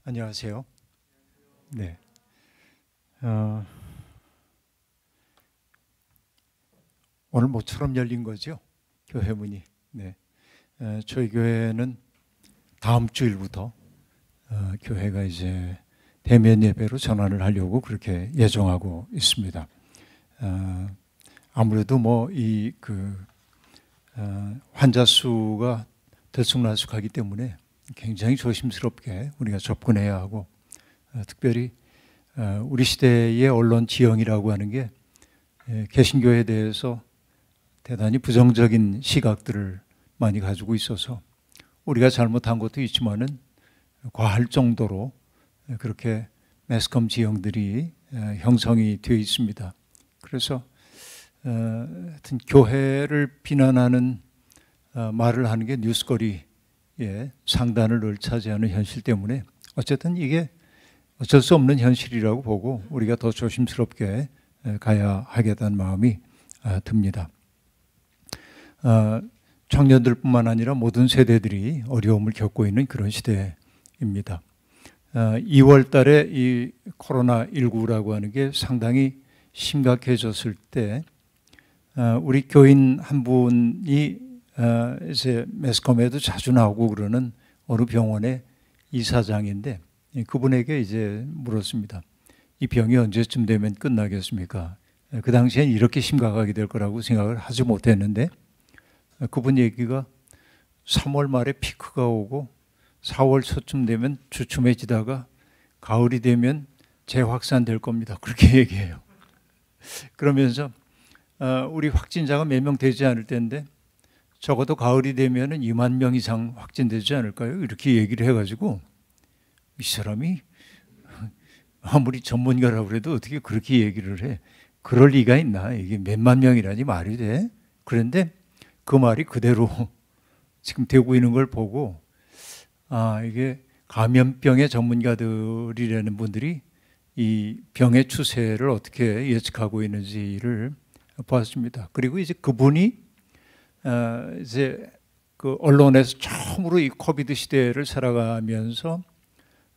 안녕하세요. 네. 오늘 모처럼 열린 거죠? 교회 문이. 네. 저희 교회는 다음 주일부터 교회가 이제 대면 예배로 전환을 하려고 그렇게 예정하고 있습니다. 아무래도 환자 수가 들쑥날쑥하기 때문에 굉장히 조심스럽게 우리가 접근해야 하고, 특별히 우리 시대의 언론 지형이라고 하는 게 개신교에 대해서 대단히 부정적인 시각들을 많이 가지고 있어서 우리가 잘못한 것도 있지만은 과할 정도로 그렇게 매스컴 지형들이 형성이 되어 있습니다. 그래서 하여튼 교회를 비난하는 말을 하는 게 뉴스거리에 상단을 늘 차지하는 현실 때문에 어쨌든 이게 어쩔 수 없는 현실이라고 보고 우리가 더 조심스럽게 가야 하겠다는 마음이 듭니다. 청년들뿐만 아니라 모든 세대들이 어려움을 겪고 있는 그런 시대입니다. 2월 달에 이 코로나19라고 하는 게 상당히 심각해졌을 때 우리 교인 한 분이 이제 매스컴에도 자주 나오고 그러는 어느 병원의 이사장인데, 그분에게 이제 물었습니다. 이 병이 언제쯤 되면 끝나겠습니까? 그 당시엔 이렇게 심각하게 될 거라고 생각을 하지 못했는데, 그분 얘기가 3월 말에 피크가 오고 4월 초쯤 되면 주춤해지다가 가을이 되면 재확산될 겁니다. 그렇게 얘기해요. 그러면서 우리 확진자가 몇 명 되지 않을 텐데 적어도 가을이 되면은 2만 명 이상 확진되지 않을까요? 이렇게 얘기를 해가지고 이 사람이 아무리 전문가라고 해도 어떻게 그렇게 얘기를 해? 그럴 리가 있나? 이게 몇만 명이라니 말이 돼? 그런데 그 말이 그대로 지금 되고 있는 걸 보고, 이게 감염병의 전문가들이라는 분들이 이 병의 추세를 어떻게 예측하고 있는지를 보았습니다. 그리고 이제 그분이 이제 그 언론에서 처음으로 이 코비드 시대를 살아가면서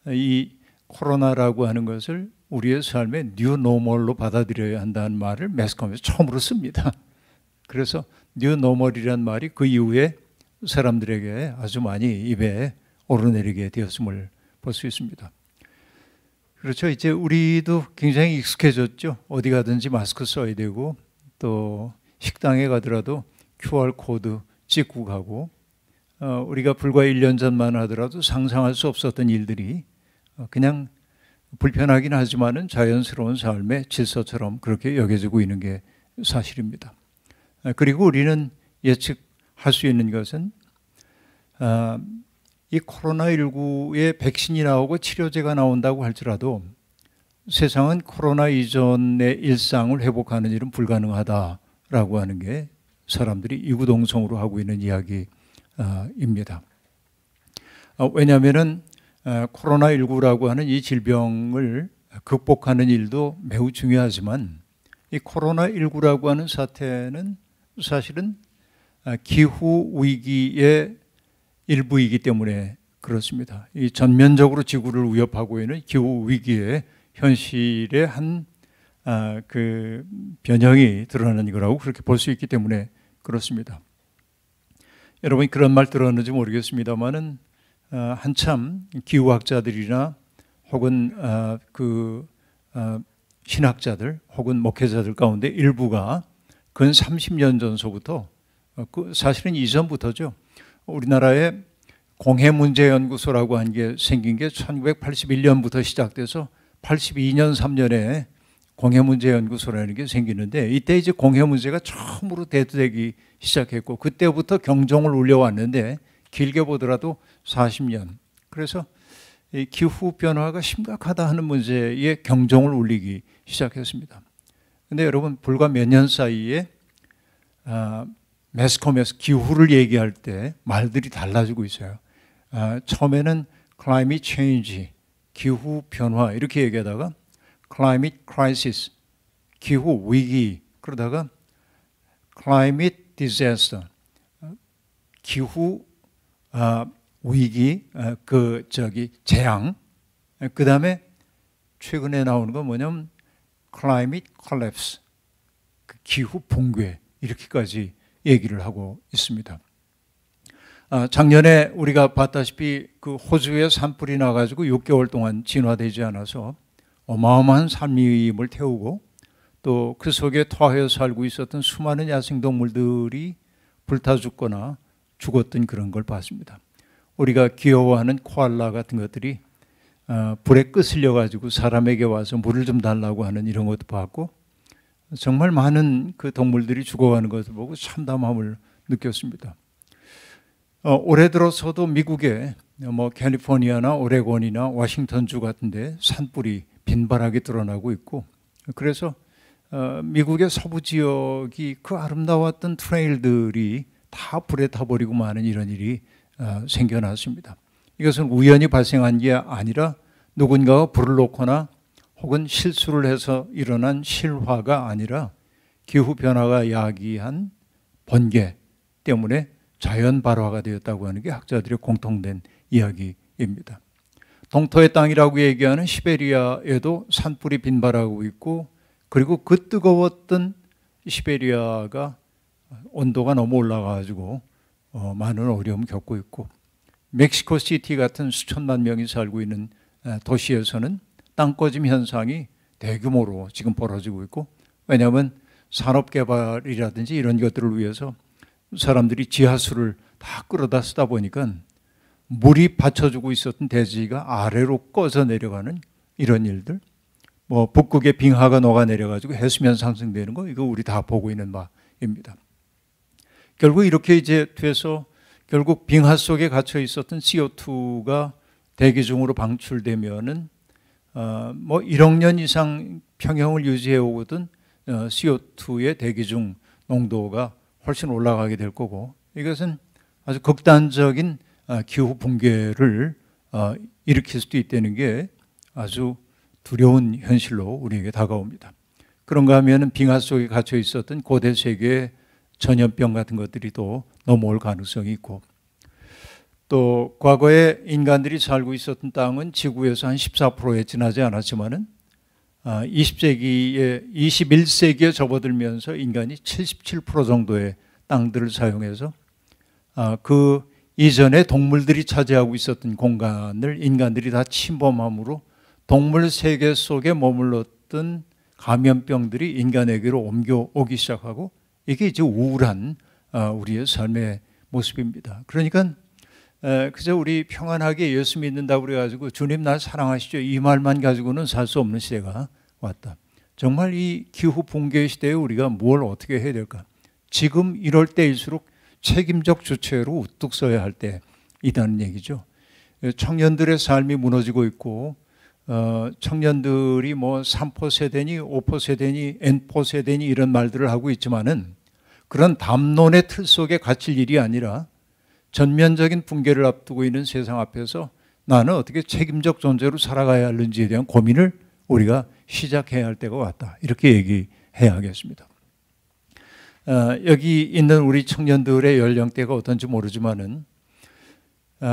이 코로나라고 하는 것을 우리의 삶의 뉴노멀로 받아들여야 한다는 말을 매스컴에서 처음으로 씁니다. 그래서 뉴노멀이란 말이 그 이후에 사람들에게 아주 많이 입에 오르내리게 되었음을 볼 수 있습니다. 그렇죠. 이제 우리도 굉장히 익숙해졌죠. 어디 가든지 마스크 써야 되고, 또 식당에 가더라도 QR코드 찍고 가고, 우리가 불과 1년 전만 하더라도 상상할 수 없었던 일들이 그냥 불편하긴 하지만은 자연스러운 삶의 질서처럼 그렇게 여겨지고 있는 게 사실입니다. 그리고 우리는 예측할 수 있는 것은 이 코로나19의 백신이 나오고 치료제가 나온다고 할지라도 세상은 코로나 이전의 일상을 회복하는 일은 불가능하다라고 하는 게 사람들이 이구동성으로 하고 있는 이야기입니다. 왜냐하면은 코로나19라고 하는 이 질병을 극복하는 일도 매우 중요하지만 이 코로나19라고 하는 사태는 사실은 기후 위기의 일부이기 때문에 그렇습니다. 이 전면적으로 지구를 위협하고 있는 기후 위기의 현실의 한 그 변형이 드러나는 거라고 그렇게 볼 수 있기 때문에 그렇습니다. 여러분이 그런 말 들었는지 모르겠습니다만은 한참 기후학자들이나 혹은 신학자들 혹은 목회자들 가운데 일부가 근 30년 전서부터, 사실은 이전부터죠. 우리나라에 공해문제연구소라고 한 게 생긴 게 1981년부터 시작돼서 82년 3년에 공해문제연구소라는 게 생기는데, 이때 이제 공해문제가 처음으로 대두되기 시작했고 그때부터 경종을 울려왔는데 길게 보더라도 40년. 그래서 이 기후 변화가 심각하다 하는 문제에 경종을 울리기 시작했습니다. 그런데 여러분, 불과 몇 년 사이에 매스컴에서 기후를 얘기할 때 말들이 달라지고 있어요. 처음에는 climate change, 기후 변화 이렇게 얘기하다가 climate crisis, 기후 위기, 그러다가 climate disaster, 기후 위기, 재앙, 그 다음에 최근에 나오는 건 뭐냐면 climate collapse, 기후 붕괴, 이렇게까지 얘기를 하고 있습니다. 작년에 우리가 봤다시피 그 호주에 산불이 나가지고 6개월 동안 진화되지 않아서 어마어마한 산림을 태우고 또 그 속에 토하여 살고 있었던 수많은 야생동물들이 불타 죽거나 죽었던 그런 걸 봤습니다. 우리가 귀여워하는 코알라 같은 것들이 불에 끄슬려 가지고 사람에게 와서 물을 좀 달라고 하는 이런 것도 봤고, 정말 많은 그 동물들이 죽어가는 것을 보고 참담함을 느꼈습니다. 올해 들어서도 미국의 뭐 캘리포니아나 오레곤이나 워싱턴주 같은데 산불이 빈발하게 드러나고 있고, 그래서 미국의 서부 지역이 그 아름다웠던 트레일들이 다 불에 타버리고 마는 이런 일이 생겨났습니다. 이것은 우연히 발생한 게 아니라 누군가가 불을 놓거나 혹은 실수를 해서 일어난 실화가 아니라 기후변화가 야기한 번개 때문에 자연 발화가 되었다고 하는 게 학자들의 공통된 이야기입니다. 동토의 땅이라고 얘기하는 시베리아에도 산불이 빈발하고 있고, 그리고 그 뜨거웠던 시베리아가 온도가 너무 올라가지고 많은 어려움을 겪고 있고, 멕시코 시티 같은 수천만 명이 살고 있는 도시에서는 땅꺼짐 현상이 대규모로 지금 벌어지고 있고, 왜냐하면 산업개발이라든지 이런 것들을 위해서 사람들이 지하수를 다 끌어다 쓰다 보니까 물이 받쳐주고 있었던 대지가 아래로 꺼져 내려가는 이런 일들, 뭐 북극의 빙하가 녹아 내려가지고 해수면 상승되는 거, 이거 우리 다 보고 있는 바입니다. 결국 이렇게 이제 돼서 결국 빙하 속에 갇혀 있었던 CO2가 대기 중으로 방출되면은 뭐 1억 년 이상 평형을 유지해 오거든 CO2의 대기 중 농도가 훨씬 올라가게 될 거고, 이것은 아주 극단적인 기후 붕괴를 일으킬 수도 있다는 게 아주 두려운 현실로 우리에게 다가옵니다. 그런가 하면은 빙하 속에 갇혀 있었던 고대 세계의 전염병 같은 것들이 또 넘어올 가능성이 있고, 또 과거에 인간들이 살고 있었던 땅은 지구에서 한 14%에 지나지 않았지만은 21세기에 접어들면서 인간이 77% 정도의 땅들을 사용해서 그 이전에 동물들이 차지하고 있었던 공간을 인간들이 다 침범함으로 동물 세계 속에 머물렀던 감염병들이 인간에게로 옮겨오기 시작하고, 이게 이제 우울한 우리의 삶의 모습입니다. 그러니까 그저 우리 평안하게 예수 믿는다고 그래가지고 주님 날 사랑하시죠, 이 말만 가지고는 살 수 없는 시대가 왔다. 정말 이 기후 붕괴 시대에 우리가 뭘 어떻게 해야 될까? 지금 이럴 때일수록 책임적 주체로 우뚝 서야 할 때이라는 얘기죠. 청년들의 삶이 무너지고 있고, 청년들이 뭐 3포 세대니 5포 세대니 N포 세대니 이런 말들을 하고 있지만은 그런 담론의 틀 속에 갇힐 일이 아니라 전면적인 붕괴를 앞두고 있는 세상 앞에서 나는 어떻게 책임적 존재로 살아가야 하는지에 대한 고민을 우리가 시작해야 할 때가 왔다, 이렇게 얘기해야 하겠습니다. 여기 있는 우리 청년들의 연령대가 어떤지 모르지만은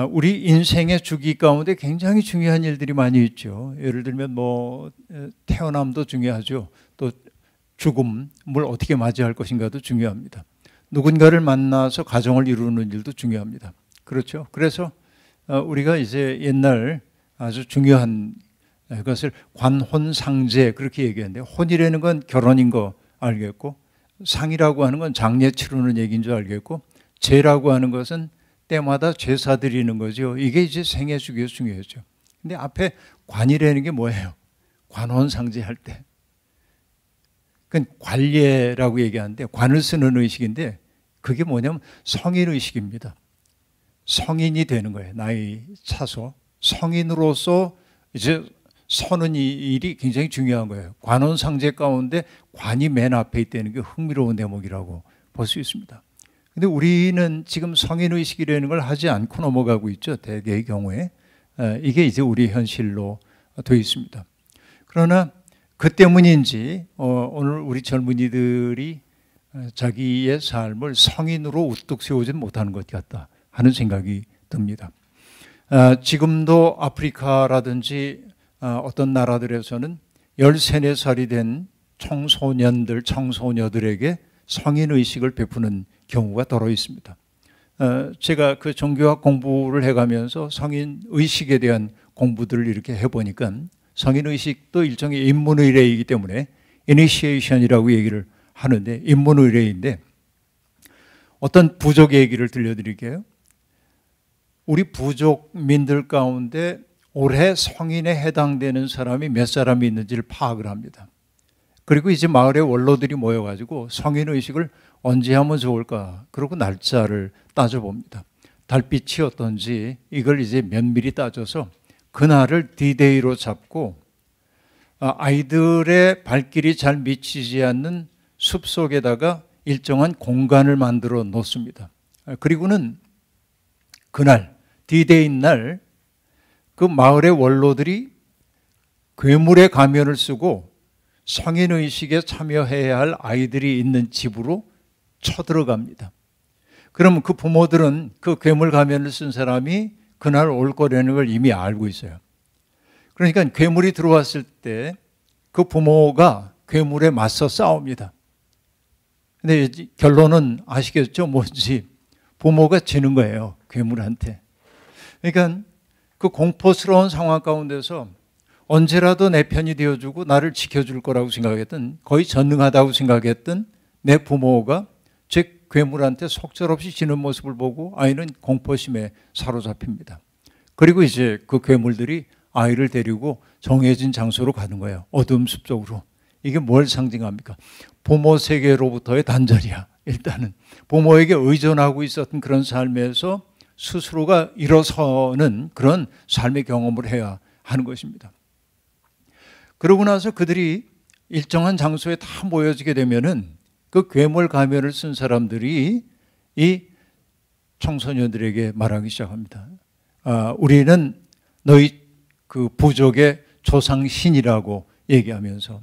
우리 인생의 주기 가운데 굉장히 중요한 일들이 많이 있죠. 예를 들면 뭐 태어남도 중요하죠. 또 죽음을 어떻게 맞이할 것인가도 중요합니다. 누군가를 만나서 가정을 이루는 일도 중요합니다. 그렇죠. 그래서 우리가 이제 옛날 아주 중요한 것을 관혼상제 그렇게 얘기하는데, 혼이라는 건 결혼인 거 알겠고, 상이라고 하는 건 장례 치르는 얘기인 줄 알겠고, 제라고 하는 것은 때마다 제사 드리는 거죠. 이게 이제 생애 주기에서 중요하죠. 근데 앞에 관이라는 게 뭐예요? 관혼상제 할 때. 그건 관례라고 얘기하는데, 관을 쓰는 의식인데 그게 뭐냐면 성인의식입니다. 성인이 되는 거예요. 나이 차서 성인으로서 이제 서는 일이 굉장히 중요한 거예요. 관혼상제 가운데 관이 맨 앞에 있다는 게 흥미로운 대목이라고 볼 수 있습니다. 근데 우리는 지금 성인의식이라는 걸 하지 않고 넘어가고 있죠. 대개의 경우에. 이게 이제 우리 현실로 되어 있습니다. 그러나 그 때문인지 오늘 우리 젊은이들이 자기의 삶을 성인으로 우뚝 세우지 못하는 것 같다 하는 생각이 듭니다. 지금도 아프리카라든지 어떤 나라들에서는 13, 14살이 된 청소년들, 청소녀들에게 성인의식을 베푸는 경우가 더러 있습니다. 제가 그 종교학 공부를 해가면서 성인의식에 대한 공부들을 이렇게 해보니까 성인의식도 일종의 입문의례이기 때문에 이니시에이션이라고 얘기를 하는데, 입문의례인데, 어떤 부족 얘기를 들려드릴게요. 우리 부족민들 가운데 올해 성인에 해당되는 사람이 몇 사람이 있는지를 파악을 합니다. 그리고 이제 마을의 원로들이 모여가지고 성인의식을 언제 하면 좋을까, 그러고 날짜를 따져봅니다. 달빛이 어떤지 이걸 이제 면밀히 따져서 그날을 D-Day로 잡고 아이들의 발길이 잘 미치지 않는 숲속에다가 일정한 공간을 만들어 놓습니다. 그리고는 그날 D-Day인 날 그 마을의 원로들이 괴물의 가면을 쓰고 성인의식에 참여해야 할 아이들이 있는 집으로 쳐들어갑니다. 그러면 그 부모들은 그 괴물 가면을 쓴 사람이 그날 올 거라는 걸 이미 알고 있어요. 그러니까 괴물이 들어왔을 때 그 부모가 괴물에 맞서 싸웁니다. 근데 결론은 아시겠죠? 뭔지. 부모가 지는 거예요, 괴물한테. 그러니까 그 공포스러운 상황 가운데서 언제라도 내 편이 되어주고 나를 지켜줄 거라고 생각했던, 거의 전능하다고 생각했던 내 부모가 제 괴물한테 속절없이 지는 모습을 보고 아이는 공포심에 사로잡힙니다. 그리고 이제 그 괴물들이 아이를 데리고 정해진 장소로 가는 거예요. 어두운 숲속으로. 이게 뭘 상징합니까? 부모 세계로부터의 단절이야. 일단은 부모에게 의존하고 있었던 그런 삶에서 스스로가 일어서는 그런 삶의 경험을 해야 하는 것입니다. 그러고 나서 그들이 일정한 장소에 다 모여지게 되면은 그 괴물 가면을 쓴 사람들이 이 청소년들에게 말하기 시작합니다. 우리는 너희 그 부족의 조상신이라고 얘기하면서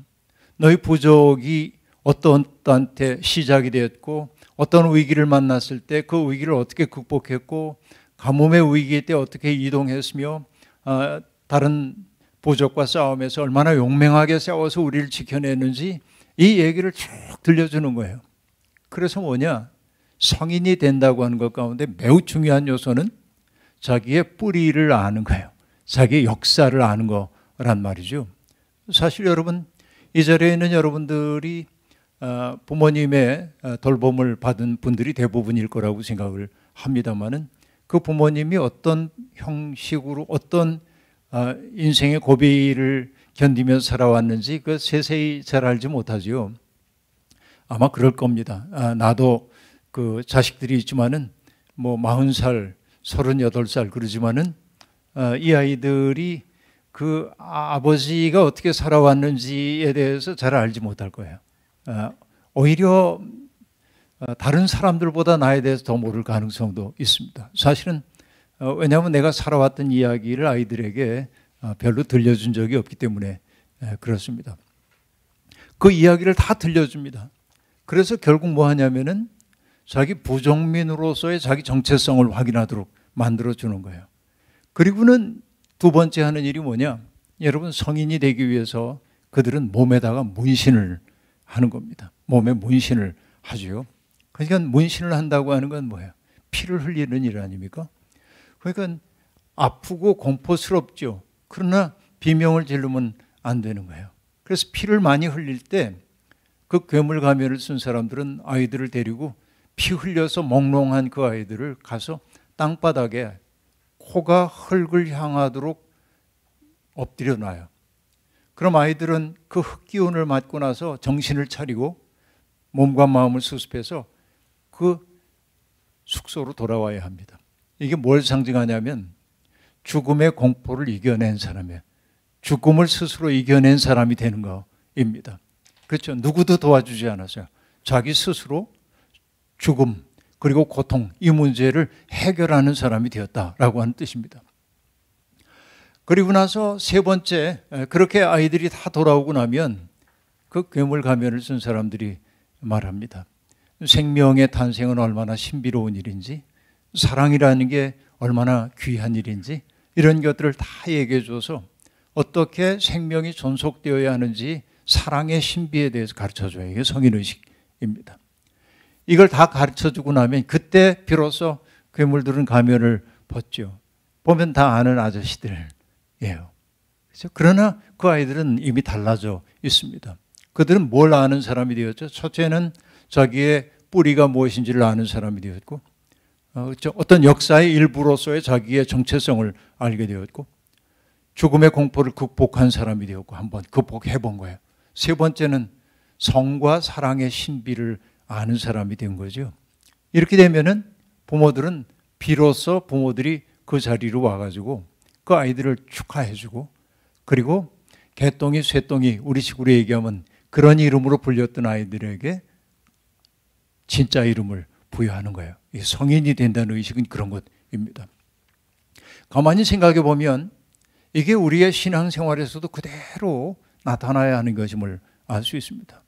너희 부족이 어떤 때한테 시작이 되었고 어떤 위기를 만났을 때 그 위기를 어떻게 극복했고 가뭄의 위기 때 어떻게 이동했으며 다른 부족과 싸움에서 얼마나 용맹하게 싸워서 우리를 지켜내는지 이 얘기를 쭉 들려주는 거예요. 그래서 뭐냐? 성인이 된다고 하는 것 가운데 매우 중요한 요소는 자기의 뿌리를 아는 거예요. 자기의 역사를 아는 거란 말이죠. 사실 여러분, 이 자리에 있는 여러분들이 부모님의 돌봄을 받은 분들이 대부분일 거라고 생각을 합니다만은 그 부모님이 어떤 형식으로 어떤 인생의 고비를 견디며 살아왔는지 그 세세히 잘 알지 못하지요. 아마 그럴 겁니다. 나도 그 자식들이 있지만은 뭐 40살, 38살 그러지만은 이 아이들이 그 아버지가 어떻게 살아왔는지에 대해서 잘 알지 못할 거예요. 오히려 다른 사람들보다 나에 대해서 더 모를 가능성도 있습니다. 사실은 왜냐하면 내가 살아왔던 이야기를 아이들에게 별로 들려준 적이 없기 때문에 그렇습니다. 그 이야기를 다 들려줍니다. 그래서 결국 뭐 하냐면은 자기 부족민으로서의 자기 정체성을 확인하도록 만들어주는 거예요. 그리고는 두 번째 하는 일이 뭐냐? 여러분, 성인이 되기 위해서 그들은 몸에다가 문신을 하는 겁니다. 몸에 문신을 하죠. 그러니까 문신을 한다고 하는 건 뭐예요? 피를 흘리는 일 아닙니까? 그러니까 아프고 공포스럽죠. 그러나 비명을 지르면 안 되는 거예요. 그래서 피를 많이 흘릴 때 그 괴물 가면을 쓴 사람들은 아이들을 데리고 피 흘려서 몽롱한 그 아이들을 가서 땅바닥에 코가 흙을 향하도록 엎드려 놔요. 그럼 아이들은 그 흙기운을 맞고 나서 정신을 차리고 몸과 마음을 수습해서 그 숙소로 돌아와야 합니다. 이게 뭘 상징하냐면 죽음의 공포를 이겨낸 사람이에요. 죽음을 스스로 이겨낸 사람이 되는 거입니다. 그렇죠? 누구도 도와주지 않았어요. 자기 스스로 죽음 그리고 고통 이 문제를 해결하는 사람이 되었다라고 하는 뜻입니다. 그리고 나서 세 번째, 그렇게 아이들이 다 돌아오고 나면 그 괴물 가면을 쓴 사람들이 말합니다. 생명의 탄생은 얼마나 신비로운 일인지, 사랑이라는 게 얼마나 귀한 일인지 이런 것들을 다 얘기해 줘서 어떻게 생명이 존속되어야 하는지 사랑의 신비에 대해서 가르쳐줘요. 이게 성인의식입니다. 이걸 다 가르쳐주고 나면 그때 비로소 괴물들은 가면을 벗죠. 보면 다 아는 아저씨들이에요. 그렇죠? 그러나 그 아이들은 이미 달라져 있습니다. 그들은 뭘 아는 사람이 되었죠? 첫째는 자기의 뿌리가 무엇인지를 아는 사람이 되었고, 어떤 역사의 일부로서의 자기의 정체성을 알게 되었고, 죽음의 공포를 극복한 사람이 되었고, 한번 극복해 본 거예요. 세 번째는 성과 사랑의 신비를 아는 사람이 된 거죠. 이렇게 되면은 부모들은 비로소 부모들이 그 자리로 와가지고 그 아이들을 축하해주고, 그리고 개똥이 쇠똥이 우리 식으로 얘기하면 그런 이름으로 불렸던 아이들에게 진짜 이름을 부여하는 거예요. 성인이 된다는 의식은 그런 것입니다. 가만히 생각해 보면 이게 우리의 신앙생활에서도 그대로 나타나야 하는 것임을 알 수 있습니다.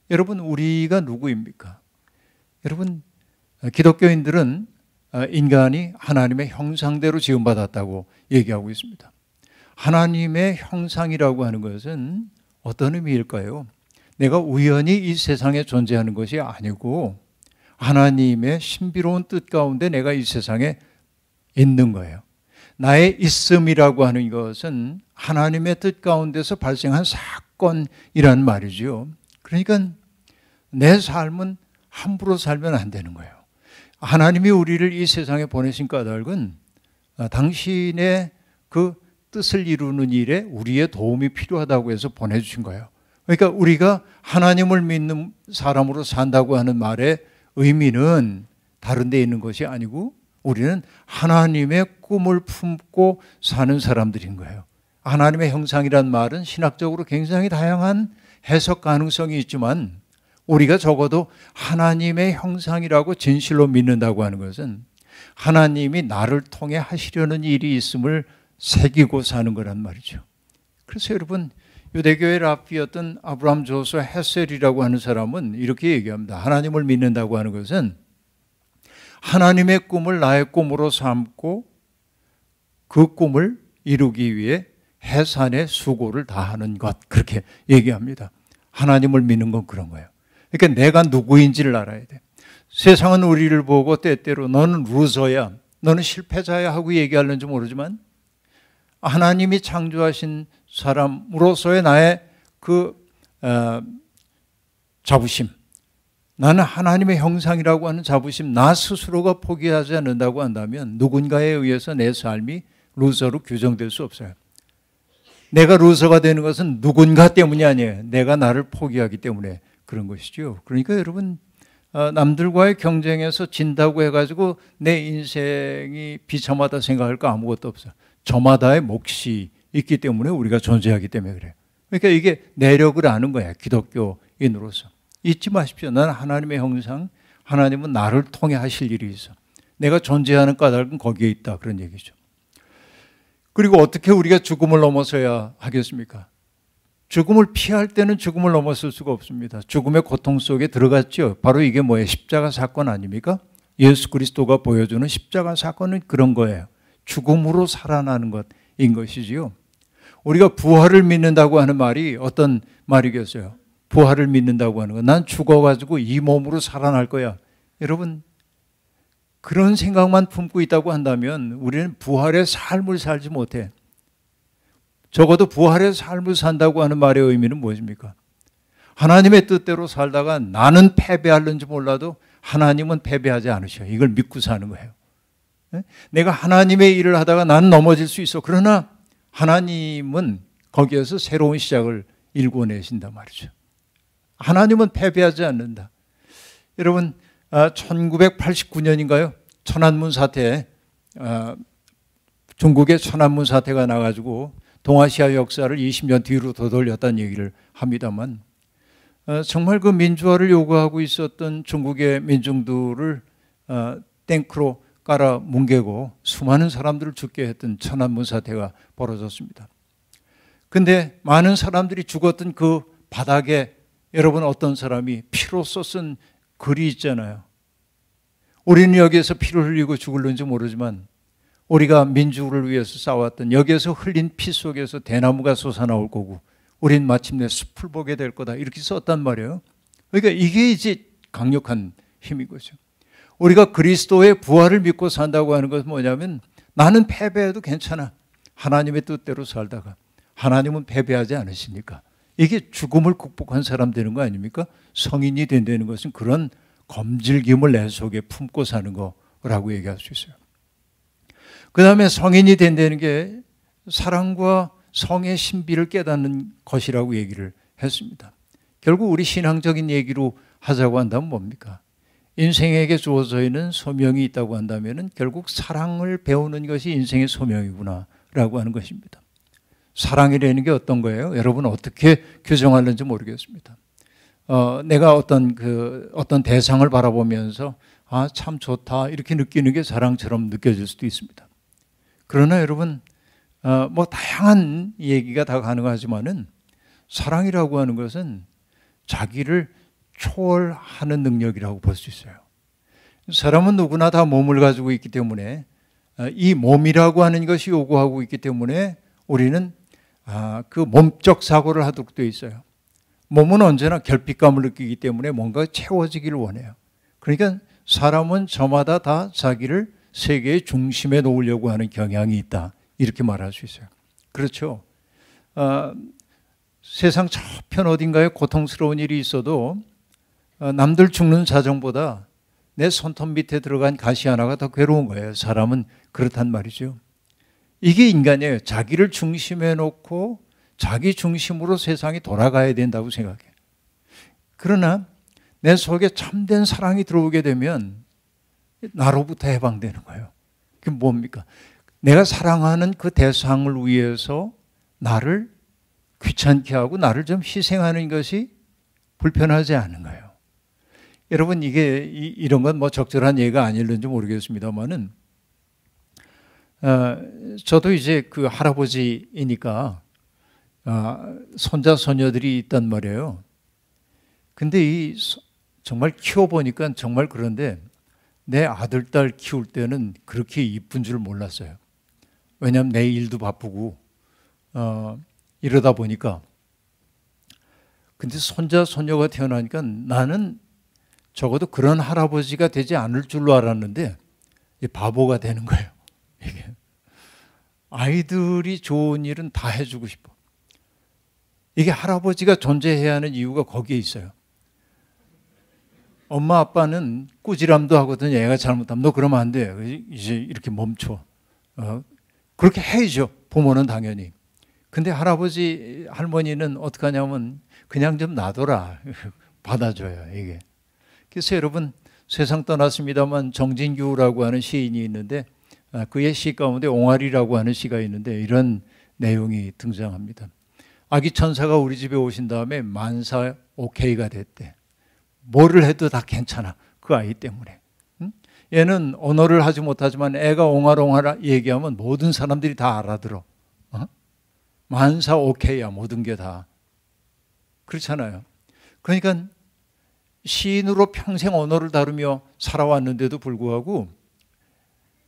여러분, 우리가 누구입니까? 여러분, 기독교인들은 인간이 하나님의 형상대로 지음받았다고 얘기하고 있습니다. 하나님의 형상이라고 하는 것은 어떤 의미일까요? 내가 우연히 이 세상에 존재하는 것이 아니고 하나님의 신비로운 뜻 가운데 내가 이 세상에 있는 거예요. 나의 있음이라고 하는 것은 하나님의 뜻 가운데서 발생한 사건이란 말이죠. 그러니까 내 삶은 함부로 살면 안 되는 거예요. 하나님이 우리를 이 세상에 보내신 까닭은 당신의 그 뜻을 이루는 일에 우리의 도움이 필요하다고 해서 보내주신 거예요. 그러니까 우리가 하나님을 믿는 사람으로 산다고 하는 말의 의미는 다른 데 있는 것이 아니고 우리는 하나님의 꿈을 품고 사는 사람들인 거예요. 하나님의 형상이란 말은 신학적으로 굉장히 다양한 해석 가능성이 있지만 우리가 적어도 하나님의 형상이라고 진실로 믿는다고 하는 것은 하나님이 나를 통해 하시려는 일이 있음을 새기고 사는 거란 말이죠. 그래서 여러분, 유대교의 랍비였던 아브라함 조수 헤셀이라고 하는 사람은 이렇게 얘기합니다. 하나님을 믿는다고 하는 것은 하나님의 꿈을 나의 꿈으로 삼고 그 꿈을 이루기 위해 해산의 수고를 다하는 것, 그렇게 얘기합니다. 하나님을 믿는 건 그런 거예요. 그러니까 내가 누구인지를 알아야 돼. 세상은 우리를 보고 때때로 너는 루저야, 너는 실패자야 하고 얘기하는지 모르지만 하나님이 창조하신 사람으로서의 나의 그 자부심, 나는 하나님의 형상이라고 하는 자부심, 나 스스로가 포기하지 않는다고 한다면 누군가에 의해서 내 삶이 루저로 규정될 수 없어요. 내가 루저가 되는 것은 누군가 때문이 아니에요. 내가 나를 포기하기 때문에 그런 것이죠. 그러니까 여러분, 남들과의 경쟁에서 진다고 해가지고 내 인생이 비참하다 생각할까? 아무것도 없어요. 저마다의 몫이 있기 때문에 우리가 존재하기 때문에 그래요. 그러니까 이게 내력을 아는 거예요. 기독교인으로서. 잊지 마십시오. 나는 하나님의 형상, 하나님은 나를 통해 하실 일이 있어. 내가 존재하는 까닭은 거기에 있다. 그런 얘기죠. 그리고 어떻게 우리가 죽음을 넘어서야 하겠습니까? 죽음을 피할 때는 죽음을 넘어설 수가 없습니다. 죽음의 고통 속에 들어갔죠. 바로 이게 뭐예요? 십자가 사건 아닙니까? 예수 그리스도가 보여주는 십자가 사건은 그런 거예요. 죽음으로 살아나는 것인 것이지요. 우리가 부활을 믿는다고 하는 말이 어떤 말이겠어요? 부활을 믿는다고 하는 거. 난 죽어가지고 이 몸으로 살아날 거야. 여러분, 그런 생각만 품고 있다고 한다면 우리는 부활의 삶을 살지 못해. 적어도 부활의 삶을 산다고 하는 말의 의미는 무엇입니까? 하나님의 뜻대로 살다가 나는 패배하는지 몰라도 하나님은 패배하지 않으셔요. 이걸 믿고 사는 거예요. 내가 하나님의 일을 하다가 나는 넘어질 수 있어. 그러나 하나님은 거기에서 새로운 시작을 일궈내신단 말이죠. 하나님은 패배하지 않는다. 여러분, 1989년인가요? 천안문 사태, 중국의 천안문 사태가 나가지고 동아시아 역사를 20년 뒤로 더 돌렸다는 얘기를 합니다만 정말 그 민주화를 요구하고 있었던 중국의 민중들을 탱크로 깔아 뭉개고 수많은 사람들을 죽게 했던 천안문 사태가 벌어졌습니다. 그런데 많은 사람들이 죽었던 그 바닥에 여러분 어떤 사람이 피로써 쓴 글이 있잖아요. 우리는 여기에서 피를 흘리고 죽을는지 모르지만 우리가 민주를 위해서 싸웠던 여기에서 흘린 피 속에서 대나무가 솟아나올 거고 우린 마침내 숲을 보게 될 거다 이렇게 썼단 말이에요. 그러니까 이게 이제 강력한 힘인 거죠. 우리가 그리스도의 부활을 믿고 산다고 하는 것은 뭐냐면 나는 패배해도 괜찮아. 하나님의 뜻대로 살다가 하나님은 패배하지 않으시니까. 이게 죽음을 극복한 사람 되는 거 아닙니까? 성인이 된다는 것은 그런 검질김을 내 속에 품고 사는 거라고 얘기할 수 있어요. 그 다음에 성인이 된다는 게 사랑과 성의 신비를 깨닫는 것이라고 얘기를 했습니다. 결국 우리 신앙적인 얘기로 하자고 한다면 뭡니까? 인생에게 주어져 있는 소명이 있다고 한다면 결국 사랑을 배우는 것이 인생의 소명이구나 라고 하는 것입니다. 사랑이라는 게 어떤 거예요? 여러분 어떻게 규정하는지 모르겠습니다. 내가 어떤 대상을 바라보면서 아, 참 좋다 이렇게 느끼는 게 사랑처럼 느껴질 수도 있습니다. 그러나 여러분 뭐 다양한 얘기가 다 가능하지만은 사랑이라고 하는 것은 자기를 초월하는 능력이라고 볼 수 있어요. 사람은 누구나 다 몸을 가지고 있기 때문에 이 몸이라고 하는 것이 요구하고 있기 때문에 우리는 그 몸적 사고를 하도록 되어 있어요. 몸은 언제나 결핍감을 느끼기 때문에 뭔가 채워지기를 원해요. 그러니까 사람은 저마다 다 자기를 세계의 중심에 놓으려고 하는 경향이 있다. 이렇게 말할 수 있어요. 그렇죠. 세상 저편 어딘가에 고통스러운 일이 있어도 남들 죽는 사정보다 내 손톱 밑에 들어간 가시 하나가 더 괴로운 거예요. 사람은 그렇단 말이죠. 이게 인간이에요. 자기를 중심에 놓고 자기 중심으로 세상이 돌아가야 된다고 생각해요. 그러나 내 속에 참된 사랑이 들어오게 되면 나로부터 해방되는 거예요. 그게 뭡니까? 내가 사랑하는 그 대상을 위해서 나를 귀찮게 하고 나를 좀 희생하는 것이 불편하지 않은 거예요. 여러분 이게 이런 건 뭐 적절한 예가 아닐는지 모르겠습니다만은 저도 이제 그 할아버지이니까 손자 손녀들이 있단 말이에요. 근데 정말 키워보니까 정말 그런데 내 아들 딸 키울 때는 그렇게 이쁜 줄 몰랐어요. 왜냐하면 내 일도 바쁘고 이러다 보니까. 근데 손자 손녀가 태어나니까 나는 적어도 그런 할아버지가 되지 않을 줄로 알았는데 바보가 되는 거예요. 이게. 아이들이 좋은 일은 다 해주고 싶어. 이게 할아버지가 존재해야 하는 이유가 거기에 있어요. 엄마 아빠는 꾸지람도 하거든요. 애가 잘못하면 너 그러면 안 돼. 이제 이렇게 멈춰. 그렇게 해야죠. 부모는 당연히. 근데 할아버지 할머니는 어떻게 하냐면 그냥 좀 놔둬라. 받아줘요. 이게. 그래서 여러분 세상 떠났습니다만 정진규라고 하는 시인이 있는데 그의 시 가운데 옹알이라고 하는 시가 있는데 이런 내용이 등장합니다. 아기 천사가 우리 집에 오신 다음에 만사 오케이가 됐대. 뭐를 해도 다 괜찮아. 그 아이 때문에. 얘는 언어를 하지 못하지만 애가 옹알옹알 얘기하면 모든 사람들이 다 알아들어. 만사 오케이야. 모든 게 다. 그렇잖아요. 그러니까 시인으로 평생 언어를 다루며 살아왔는데도 불구하고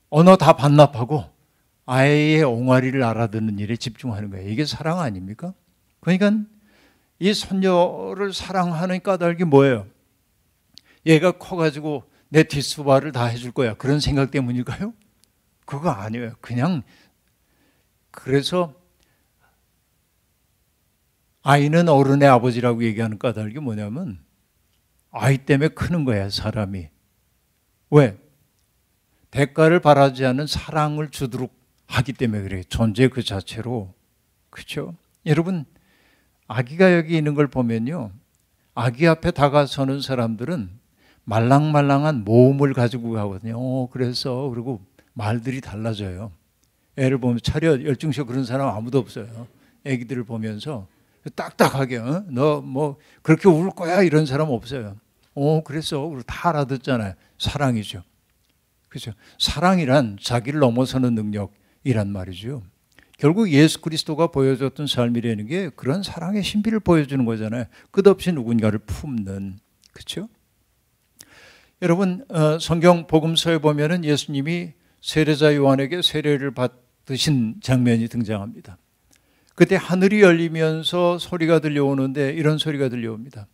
언어 다 반납하고 아이의 옹알이를 알아듣는 일에 집중하는 거예요. 이게 사랑 아닙니까? 그러니까 이 손녀를 사랑하는 까닭이 뭐예요? 얘가 커가지고 내 뒷수발을 다 해줄 거야. 그런 생각 때문일까요? 그거 아니에요. 그냥 그래서 아이는 어른의 아버지라고 얘기하는 까닭이 뭐냐면 아이 때문에 크는 거야, 사람이. 왜? 대가를 바라지 않는 사랑을 주도록 하기 때문에 그래요. 존재 그 자체로. 그렇죠? 여러분, 아기가 여기 있는 걸 보면요. 아기 앞에 다가서는 사람들은 말랑말랑한 모험을 가지고 가거든요. 그래서 그리고 말들이 달라져요. 애를 보면 차렷, 열중쇼 그런 사람 아무도 없어요. 애기들을 보면서 딱딱하게 너 뭐 그렇게 울 거야 이런 사람 없어요. 그래서 우리 다 알아듣잖아요. 사랑이죠. 그렇죠? 사랑이란 자기를 넘어서는 능력이란 말이죠. 결국 예수 그리스도가 보여줬던 삶이라는 게 그런 사랑의 신비를 보여주는 거잖아요. 끝없이 누군가를 품는. 그렇죠? 여러분 성경 복음서에 보면은 예수님이 세례자 요한에게 세례를 받으신 장면이 등장합니다. 그때 하늘이 열리면서 소리가 들려오는데 이런 소리가 들려옵니다.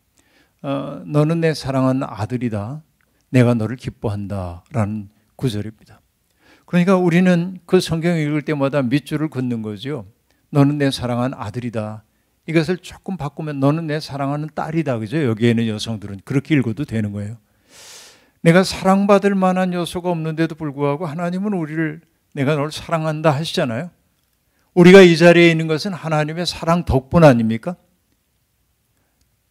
너는 내 사랑하는 아들이다. 내가 너를 기뻐한다. 라는 구절입니다. 그러니까 우리는 그 성경을 읽을 때마다 밑줄을 긋는 거죠. 너는 내 사랑하는 아들이다. 이것을 조금 바꾸면 너는 내 사랑하는 딸이다. 그죠? 여기에 있는 여성들은 그렇게 읽어도 되는 거예요. 내가 사랑받을 만한 요소가 없는데도 불구하고 하나님은 우리를 내가 너를 사랑한다 하시잖아요. 우리가 이 자리에 있는 것은 하나님의 사랑 덕분 아닙니까?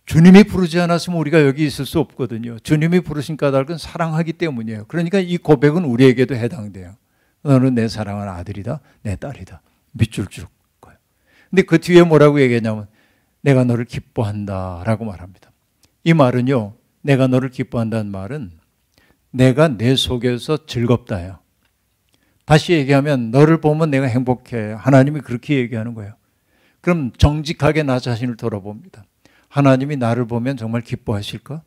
주님이 부르지 않았으면 우리가 여기 있을 수 없거든요. 주님이 부르신 까닭은 사랑하기 때문이에요. 그러니까 이 고백은 우리에게도 해당돼요. 너는 내 사랑하는 아들이다, 내 딸이다. 밑줄 쭉 거예요. 근데 그 뒤에 뭐라고 얘기하냐면 내가 너를 기뻐한다 라고 말합니다. 이 말은요, 내가 너를 기뻐한다는 말은 내가 내 속에서 즐겁다요. 다시 얘기하면 너를 보면 내가 행복해. 하나님이 그렇게 얘기하는 거예요. 그럼 정직하게 나 자신을 돌아봅니다. 하나님이 나를 보면 정말 기뻐하실까?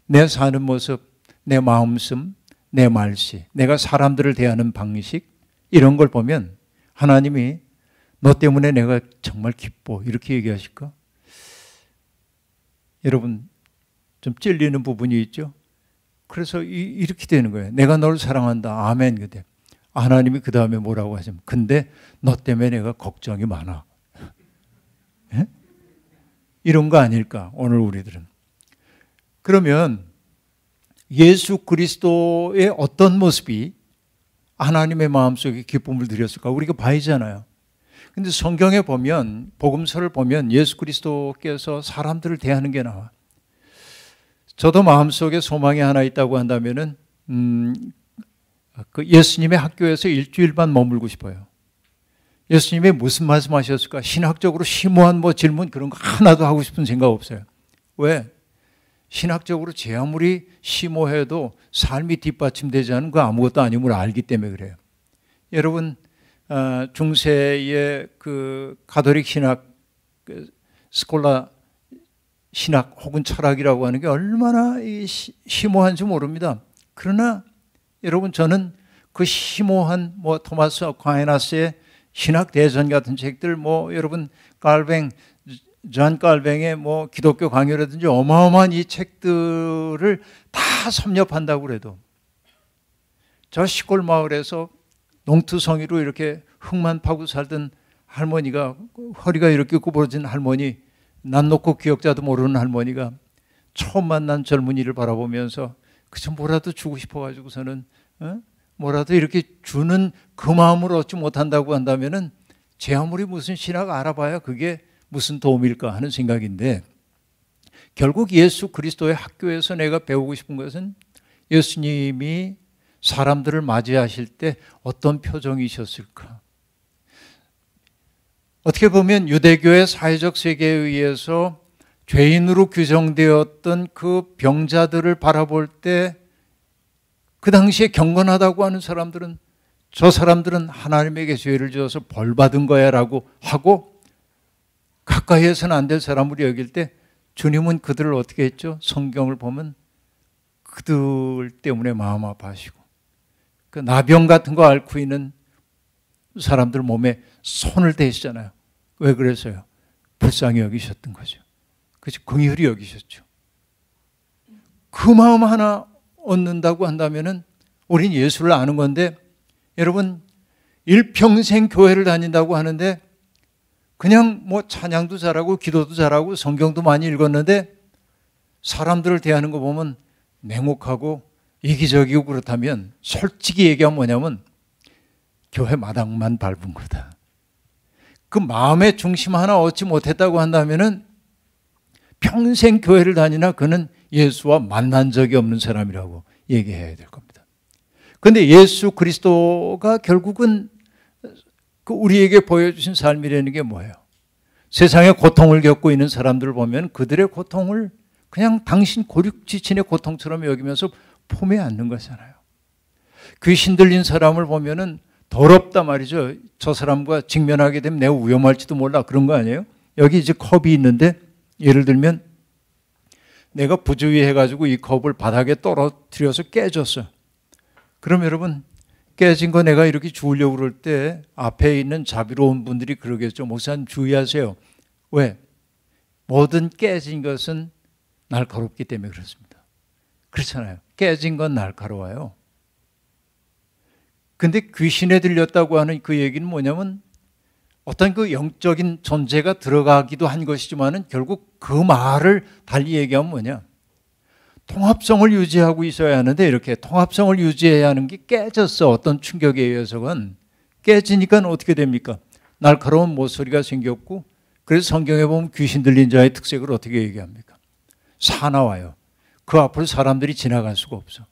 내 사는 모습, 내 마음씀, 내 말씨, 내가 사람들을 대하는 방식 이런 걸 보면 하나님이 너 때문에 내가 정말 기뻐 이렇게 얘기하실까? 여러분 좀 찔리는 부분이 있죠? 그래서 이렇게 되는 거예요. 내가 너를 사랑한다. 아멘. 그때 하나님이 그 다음에 뭐라고 하시면 근데 너 때문에 내가 걱정이 많아. 예? 이런 거 아닐까 오늘 우리들은. 그러면 예수 그리스도의 어떤 모습이 하나님의 마음속에 기쁨을 드렸을까? 우리가 봐야잖아요. 근데 성경에 보면 복음서를 보면 예수 그리스도께서 사람들을 대하는 게 나와. 저도 마음속에 소망이 하나 있다고 한다면은 그 예수님의 학교에서 일주일만 머물고 싶어요. 예수님이 무슨 말씀하셨을까? 신학적으로 심오한 질문 그런 거 하나도 하고 싶은 생각 없어요. 왜? 신학적으로 제 아무리 심오해도 삶이 뒷받침되지 않은 그 아무것도 아님을 알기 때문에 그래요. 여러분 중세의 그 가톨릭 신학 스콜라 신학 혹은 철학이라고 하는 게 얼마나 심오한지 모릅니다. 그러나 여러분 저는 그 심오한 토마스 아퀴나스의 신학 대전 같은 책들 여러분 존 깔뱅의 기독교 강요라든지 어마어마한 이 책들을 다 섭렵한다고 그래도 저 시골 마을에서 농투성이로 이렇게 흙만 파고 살던 할머니가 허리가 이렇게 구부러진 할머니 난 놓고 기억자도 모르는 할머니가 처음 만난 젊은이를 바라보면서 그저 뭐라도 주고 싶어가지고서는 뭐라도 이렇게 주는 그 마음을 얻지 못한다고 한다면은 제 아무리 무슨 신학 알아봐야 그게 무슨 도움일까 하는 생각인데 결국 예수 그리스도의 학교에서 내가 배우고 싶은 것은 예수님이 사람들을 맞이하실 때 어떤 표정이셨을까? 어떻게 보면 유대교의 사회적 세계에 의해서 죄인으로 규정되었던 그 병자들을 바라볼 때 그 당시에 경건하다고 하는 사람들은 저 사람들은 하나님에게 죄를 지어서 벌 받은 거야 라고 하고 가까이 해서는 안 될 사람으로 여길 때 주님은 그들을 어떻게 했죠? 성경을 보면 그들 때문에 마음 아파하시고 그 나병 같은 거 앓고 있는 사람들 몸에 손을 대시잖아요. 왜 그랬어요? 불쌍히 여기셨던 거죠. 그렇죠? 긍휼히 여기셨죠. 그 마음 하나 얻는다고 한다면은 우린 예수를 아는 건데 여러분 일평생 교회를 다닌다고 하는데 그냥 찬양도 잘하고 기도도 잘하고 성경도 많이 읽었는데 사람들을 대하는 거 보면 냉혹하고 이기적이고 그렇다면 솔직히 얘기하면 뭐냐면 교회 마당만 밟은 거다. 그 마음의 중심 하나 얻지 못했다고 한다면은 평생 교회를 다니나 그는 예수와 만난 적이 없는 사람이라고 얘기해야 될 겁니다. 그런데 예수 그리스도가 결국은 그 우리에게 보여주신 삶이라는 게 뭐예요? 세상에 고통을 겪고 있는 사람들을 보면 그들의 고통을 그냥 당신 고륙지친의 고통처럼 여기면서 품에 안는 거잖아요. 귀신 들린 사람을 보면은 더럽다 말이죠. 저 사람과 직면하게 되면 내가 위험할지도 몰라 그런 거 아니에요? 여기 이제 컵이 있는데 예를 들면 내가 부주의해가지고 이 컵을 바닥에 떨어뜨려서 깨졌어요. 그럼 여러분 깨진 거 내가 이렇게 주우려고 그럴 때 앞에 있는 자비로운 분들이 그러겠죠. 목사님 주의하세요. 왜? 모든 깨진 것은 날카롭기 때문에 그렇습니다. 그렇잖아요. 깨진 건 날카로워요. 근데 귀신에 들렸다고 하는 그 얘기는 뭐냐면 어떤 그 영적인 존재가 들어가기도 한 것이지만은 결국 그 말을 달리 얘기하면 뭐냐? 통합성을 유지하고 있어야 하는데 이렇게 통합성을 유지해야 하는 게 깨졌어. 어떤 충격에 의해서건 깨지니까 어떻게 됩니까? 날카로운 모서리가 생겼고, 그래서 성경에 보면 귀신 들린 자의 특색을 어떻게 얘기합니까? 사나워요. 그 앞으로 사람들이 지나갈 수가 없어.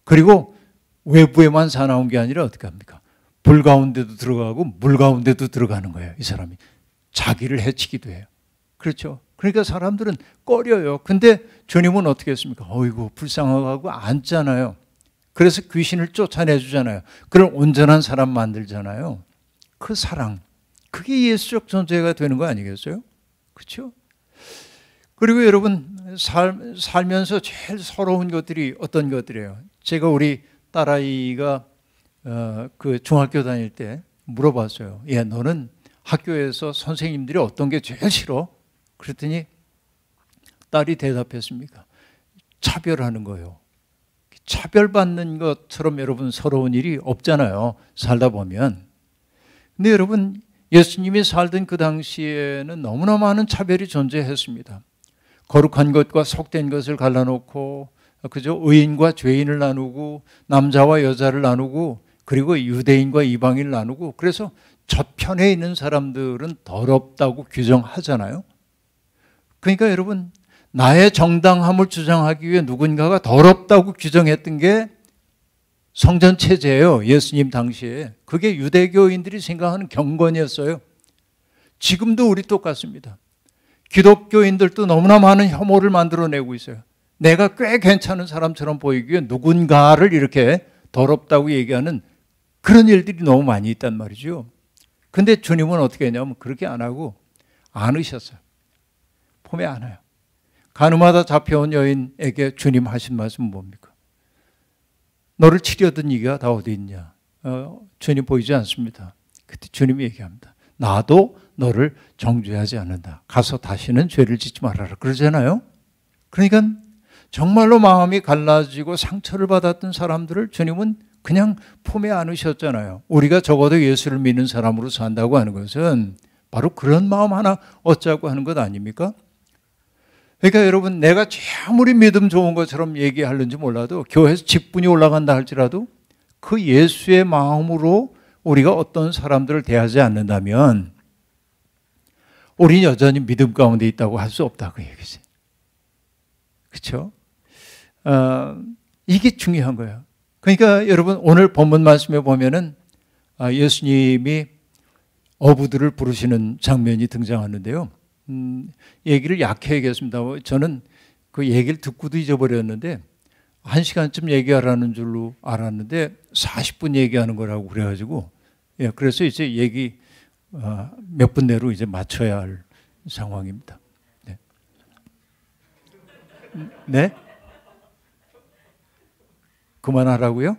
그리고 외부에만 사나운 게 아니라 어떻게 합니까? 불 가운데도 들어가고 물 가운데도 들어가는 거예요. 이 사람이 자기를 해치기도 해요. 그렇죠? 그러니까 사람들은 꺼려요. 근데 주님은 어떻게 했습니까? 어이구 불쌍하고 앉잖아요. 그래서 귀신을 쫓아내주잖아요. 그런 온전한 사람 만들잖아요. 그 사랑, 그게 예수적 존재가 되는 거 아니겠어요? 그렇죠? 그리고 여러분 살면서 제일 서러운 것들이 어떤 것들이에요? 제가 우리 딸아이가 그 중학교 다닐 때 물어봤어요. 야, 너는 학교에서 선생님들이 어떤 게 제일 싫어? 그랬더니 딸이 대답했습니까? 차별하는 거예요. 차별받는 것처럼 여러분 서러운 일이 없잖아요. 살다 보면. 근데 여러분 예수님이 살던 그 당시에는 너무나 많은 차별이 존재했습니다. 거룩한 것과 속된 것을 갈라놓고, 그죠? 의인과 죄인을 나누고 남자와 여자를 나누고 그리고 유대인과 이방인을 나누고, 그래서 저편에 있는 사람들은 더럽다고 규정하잖아요. 그러니까 여러분 나의 정당함을 주장하기 위해 누군가가 더럽다고 규정했던 게 성전체제예요. 예수님 당시에. 그게 유대교인들이 생각하는 경건이었어요. 지금도 우리 똑같습니다. 기독교인들도 너무나 많은 혐오를 만들어내고 있어요. 내가 꽤 괜찮은 사람처럼 보이기 위해 누군가를 이렇게 더럽다고 얘기하는 그런 일들이 너무 많이 있단 말이죠. 근데 주님은 어떻게 했냐면 그렇게 안 하고 안으셨어요. 폼에 안아요. 가늠하다 잡혀온 여인에게 주님 하신 말씀은 뭡니까? 너를 치려던 이가 다 어디 있냐? 주님 보이지 않습니다. 그때 주님이 얘기합니다. 나도 너를 정죄하지 않는다. 가서 다시는 죄를 짓지 말아라. 그러잖아요. 그러니까 정말로 마음이 갈라지고 상처를 받았던 사람들을 주님은 그냥 품에 안으셨잖아요. 우리가 적어도 예수를 믿는 사람으로 산다고 하는 것은 바로 그런 마음 하나 얻자고 하는 것 아닙니까? 그러니까 여러분 내가 아무리 믿음 좋은 것처럼 얘기하는지 몰라도 교회에서 직분이 올라간다 할지라도 그 예수의 마음으로 우리가 어떤 사람들을 대하지 않는다면 우리는 여전히 믿음 가운데 있다고 할 수 없다 그 얘기지. 그렇죠? 이게 중요한 거예요. 그러니까 여러분 오늘 본문 말씀에 보면은 예수님이 어부들을 부르시는 장면이 등장하는데요. 얘기를 약해야겠습니다. 저는 그 얘기를 듣고도 잊어버렸는데 1시간쯤 얘기하라는 줄로 알았는데 40분 얘기하는 거라고 그래가지고 그래서 이제 얘기 몇 분 내로 이제 맞춰야 할 상황입니다. 네? 네? 그만하라고요?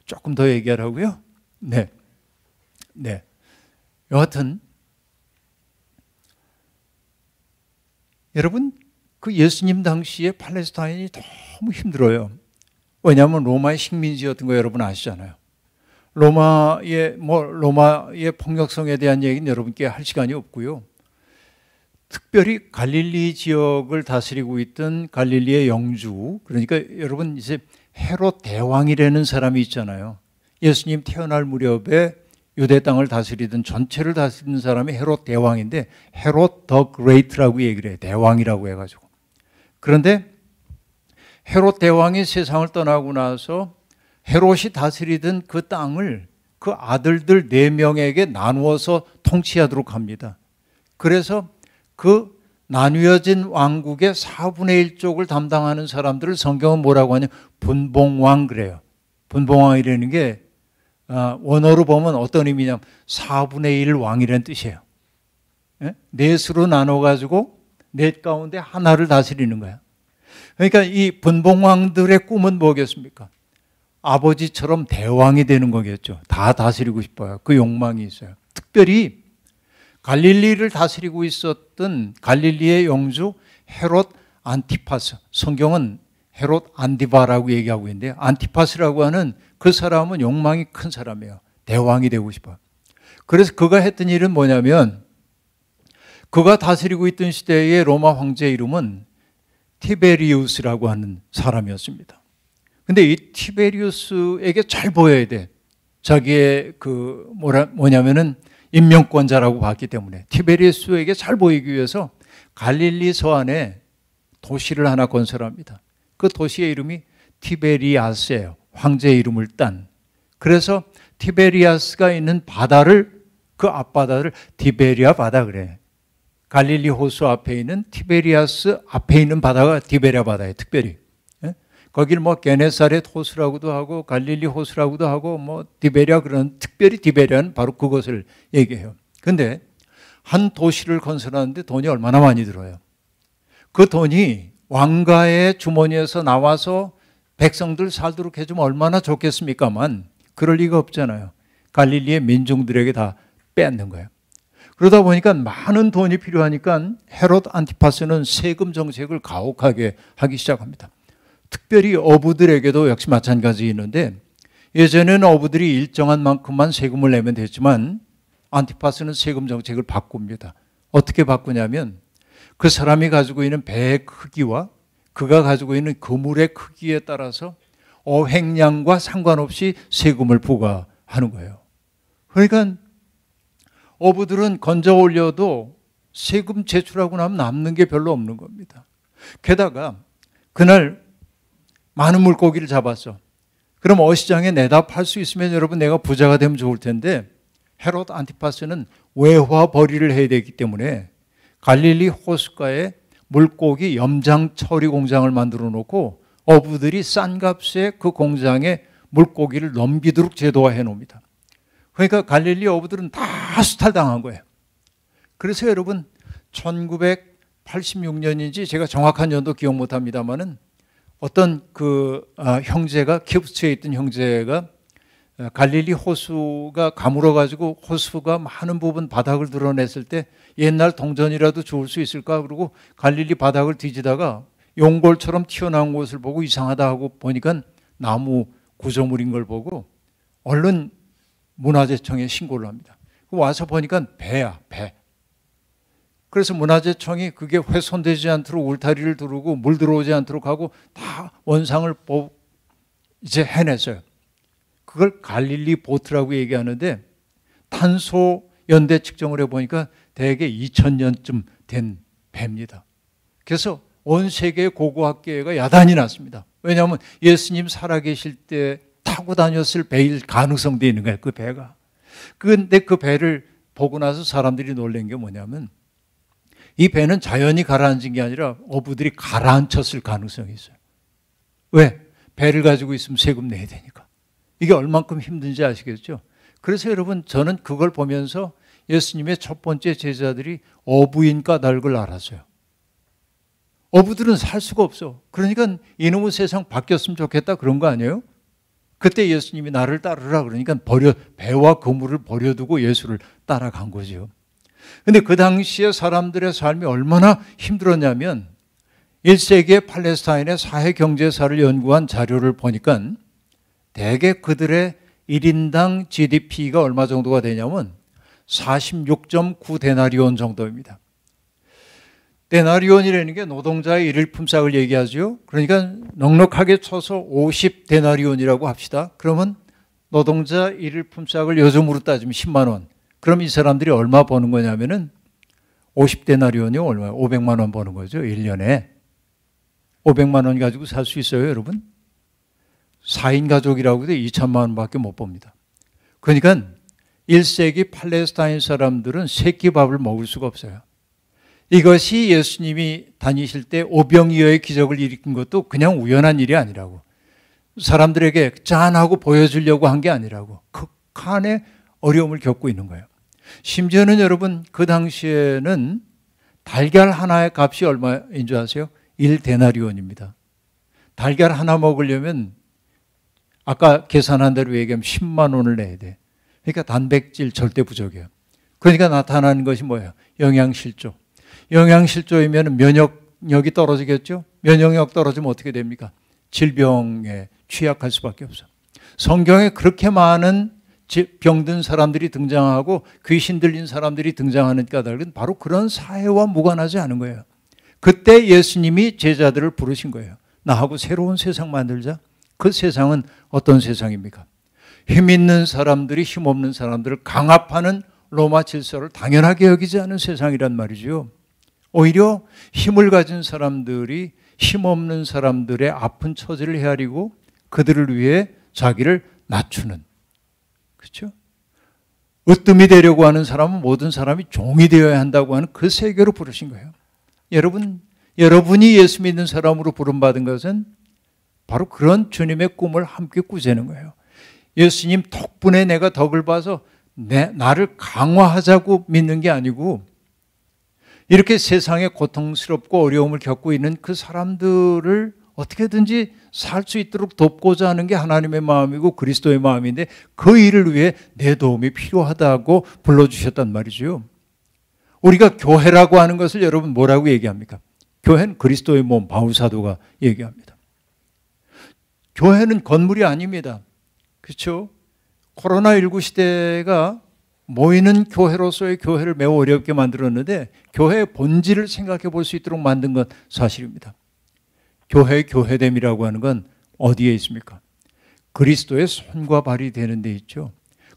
조금 더 얘기하라고요? 네. 네. 여하튼 여러분 그 예수님 당시에 팔레스타인이 너무 힘들어요. 왜냐하면 로마의 식민지였던 거 여러분 아시잖아요. 로마의 폭력성에 대한 얘기는 여러분께 할 시간이 없고요. 특별히 갈릴리 지역을 다스리고 있던 갈릴리의 영주, 그러니까 여러분 이제 헤롯 대왕이라는 사람이 있잖아요. 예수님 태어날 무렵에 유대 땅을 다스리던 전체를 다스리는 사람이 헤롯 대왕인데 헤롯 더 그레이트라고 얘기를 해요. 대왕이라고 해가지고. 그런데 헤롯 대왕이 세상을 떠나고 나서 헤롯이 다스리던 그 땅을 그 아들들 4명에게 나누어서 통치하도록 합니다. 그래서 그 나뉘어진 왕국의 4분의 1쪽을 담당하는 사람들을 성경은 뭐라고 하냐? 분봉왕 그래요. 분봉왕이라는 게 원어로 보면 어떤 의미냐면 4분의 1 왕이라는 뜻이에요. 넷으로 나눠가지고 넷 가운데 하나를 다스리는 거야. 그러니까 이 분봉왕들의 꿈은 뭐겠습니까? 아버지처럼 대왕이 되는 거겠죠. 다 다스리고 싶어요. 그 욕망이 있어요. 특별히 갈릴리를 다스리고 있었던 갈릴리의 영주 헤롯 안티파스, 성경은 헤롯 안디바라고 얘기하고 있는데, 안티파스라고 하는 그 사람은 욕망이 큰 사람이에요. 대왕이 되고 싶어요. 그래서 그가 했던 일은 뭐냐면, 그가 다스리고 있던 시대의 로마 황제의 이름은 티베리우스라고 하는 사람이었습니다. 근데 이 티베리우스에게 잘 보여야 돼. 자기의 뭐냐면은 인명권자라고 봤기 때문에 티베리우스에게 잘 보이기 위해서 갈릴리 서안에 도시를 하나 건설합니다. 그 도시의 이름이 티베리아스예요. 황제의 이름을 딴. 그래서 티베리아스가 있는 바다를, 그 앞바다를 티베리아 바다 그래. 갈릴리 호수 앞에 있는 티베리아스 앞에 있는 바다가 티베리아 바다예요. 특별히. 거기를 뭐 게네사렛 호수라고도 하고 갈릴리 호수라고도 하고 뭐 티베리아, 그런 특별히 티베리아는 바로 그것을 얘기해요. 근데 한 도시를 건설하는데 돈이 얼마나 많이 들어요. 그 돈이 왕가의 주머니에서 나와서 백성들 살도록 해주면 얼마나 좋겠습니까만 그럴 리가 없잖아요. 갈릴리의 민중들에게 다 빼앗는 거예요. 그러다 보니까 많은 돈이 필요하니까 헤롯 안티파스는 세금 정책을 가혹하게 하기 시작합니다. 특별히 어부들에게도 역시 마찬가지 있는데, 예전에는 어부들이 일정한 만큼만 세금을 내면 됐지만 안티파스는 세금 정책을 바꿉니다. 어떻게 바꾸냐면 그 사람이 가지고 있는 배의 크기와 그가 가지고 있는 그물의 크기에 따라서 어획량과 상관없이 세금을 부과하는 거예요. 그러니까 어부들은 건져 올려도 세금 제출하고 나면 남는 게 별로 없는 겁니다. 게다가 그날 많은 물고기를 잡았어. 그럼 어시장에 내다 팔 수 있으면 여러분 내가 부자가 되면 좋을 텐데, 헤롯 안티파스는 외화 벌이를 해야 되기 때문에 갈릴리 호숫가에 물고기 염장 처리 공장을 만들어 놓고 어부들이 싼 값에 그 공장에 물고기를 넘기도록 제도화해 놓습니다. 그러니까 갈릴리 어부들은 다 수탈당한 거예요. 그래서 여러분 1986년인지 제가 정확한 연도 기억 못합니다만은 어떤 형제가, 키부츠에 있던 형제가 갈릴리 호수가 가물어 가지고 호수가 많은 부분 바닥을 드러냈을 때 옛날 동전이라도 좋을 수 있을까 그러고 갈릴리 바닥을 뒤지다가 용골처럼 튀어나온 것을 보고 이상하다 하고 보니까 나무 구조물인 걸 보고 얼른 문화재청에 신고를 합니다. 와서 보니까 배야, 배. 그래서 문화재청이 그게 훼손되지 않도록 울타리를 두르고 물 들어오지 않도록 하고 다 원상을 이제 해냈어요. 그걸 갈릴리 보트라고 얘기하는데 탄소 연대 측정을 해보니까 대개 2000년쯤 된 배입니다. 그래서 온 세계의 고고학계가 야단이 났습니다. 왜냐하면 예수님 살아계실 때 타고 다녔을 배일 가능성도 있는 거예요. 그 배가. 그런데 그 배를 보고 나서 사람들이 놀란 게 뭐냐면 이 배는 자연히 가라앉은 게 아니라 어부들이 가라앉혔을 가능성이 있어요. 왜? 배를 가지고 있으면 세금 내야 되니까. 이게 얼만큼 힘든지 아시겠죠? 그래서 여러분 저는 그걸 보면서 예수님의 첫 번째 제자들이 어부인 까닭을 알았어요. 어부들은 살 수가 없어. 그러니까 이놈의 세상 바뀌었으면 좋겠다 그런 거 아니에요? 그때 예수님이 나를 따르라 그러니까 배와 그물을 버려두고 예수를 따라간 거죠. 근데 그 당시에 사람들의 삶이 얼마나 힘들었냐면 1세기의 팔레스타인의 사회 경제사를 연구한 자료를 보니까 대개 그들의 1인당 GDP가 얼마 정도가 되냐면 46.9 데나리온 정도입니다. 데나리온이라는 게 노동자의 일일 품삯을 얘기하죠. 그러니까 넉넉하게 쳐서 50 데나리온이라고 합시다. 그러면 노동자 일일 품삯을 요즘으로 따지면 10만 원. 그럼 이 사람들이 얼마 버는 거냐면은 50데나리온이 얼마예요? 500만 원 버는 거죠. 1년에. 500만 원 가지고 살 수 있어요, 여러분? 4인 가족이라고 해도 2천만 원밖에 못 봅니다. 그러니까 1세기 팔레스타인 사람들은 세끼 밥을 먹을 수가 없어요. 이것이 예수님이 다니실 때 오병이어의 기적을 일으킨 것도 그냥 우연한 일이 아니라고. 사람들에게 짠하고 보여주려고 한 게 아니라고. 극한의 어려움을 겪고 있는 거예요. 심지어는 여러분 그 당시에는 달걀 하나의 값이 얼마인 줄 아세요? 1데나리온입니다. 달걀 하나 먹으려면 아까 계산한 대로 얘기하면 10만 원을 내야 돼. 그러니까 단백질 절대 부족이에요. 그러니까 나타나는 것이 뭐예요? 영양실조. 영양실조이면 면역력이 떨어지겠죠? 면역력 떨어지면 어떻게 됩니까? 질병에 취약할 수밖에 없어. 성경에 그렇게 많은 병든 사람들이 등장하고 귀신 들린 사람들이 등장하는 까닭은 바로 그런 사회와 무관하지 않은 거예요. 그때 예수님이 제자들을 부르신 거예요. 나하고 새로운 세상 만들자. 그 세상은 어떤 세상입니까? 힘 있는 사람들이 힘 없는 사람들을 강압하는 로마 질서를 당연하게 여기지 않은 세상이란 말이죠. 오히려 힘을 가진 사람들이 힘 없는 사람들의 아픈 처지를 헤아리고 그들을 위해 자기를 낮추는, 그렇죠? 으뜸이 되려고 하는 사람은 모든 사람이 종이 되어야 한다고 하는 그 세계로 부르신 거예요. 여러분이 예수 믿는 사람으로 부름받은 것은 바로 그런 주님의 꿈을 함께 꾸자는 거예요. 예수님 덕분에 내가 덕을 봐서 나를 강화하자고 믿는 게 아니고 이렇게 세상에 고통스럽고 어려움을 겪고 있는 그 사람들을 어떻게든지 살 수 있도록 돕고자 하는 게 하나님의 마음이고 그리스도의 마음인데 그 일을 위해 내 도움이 필요하다고 불러주셨단 말이죠. 우리가 교회라고 하는 것을 여러분 뭐라고 얘기합니까? 교회는 그리스도의 몸, 바울 사도가 얘기합니다. 교회는 건물이 아닙니다. 그렇죠? 코로나19 시대가 모이는 교회로서의 교회를 매우 어렵게 만들었는데 교회의 본질을 생각해 볼 수 있도록 만든 건 사실입니다. 교회의 교회됨이라고 하는 건 어디에 있습니까? 그리스도의 손과 발이 되는 데 있죠.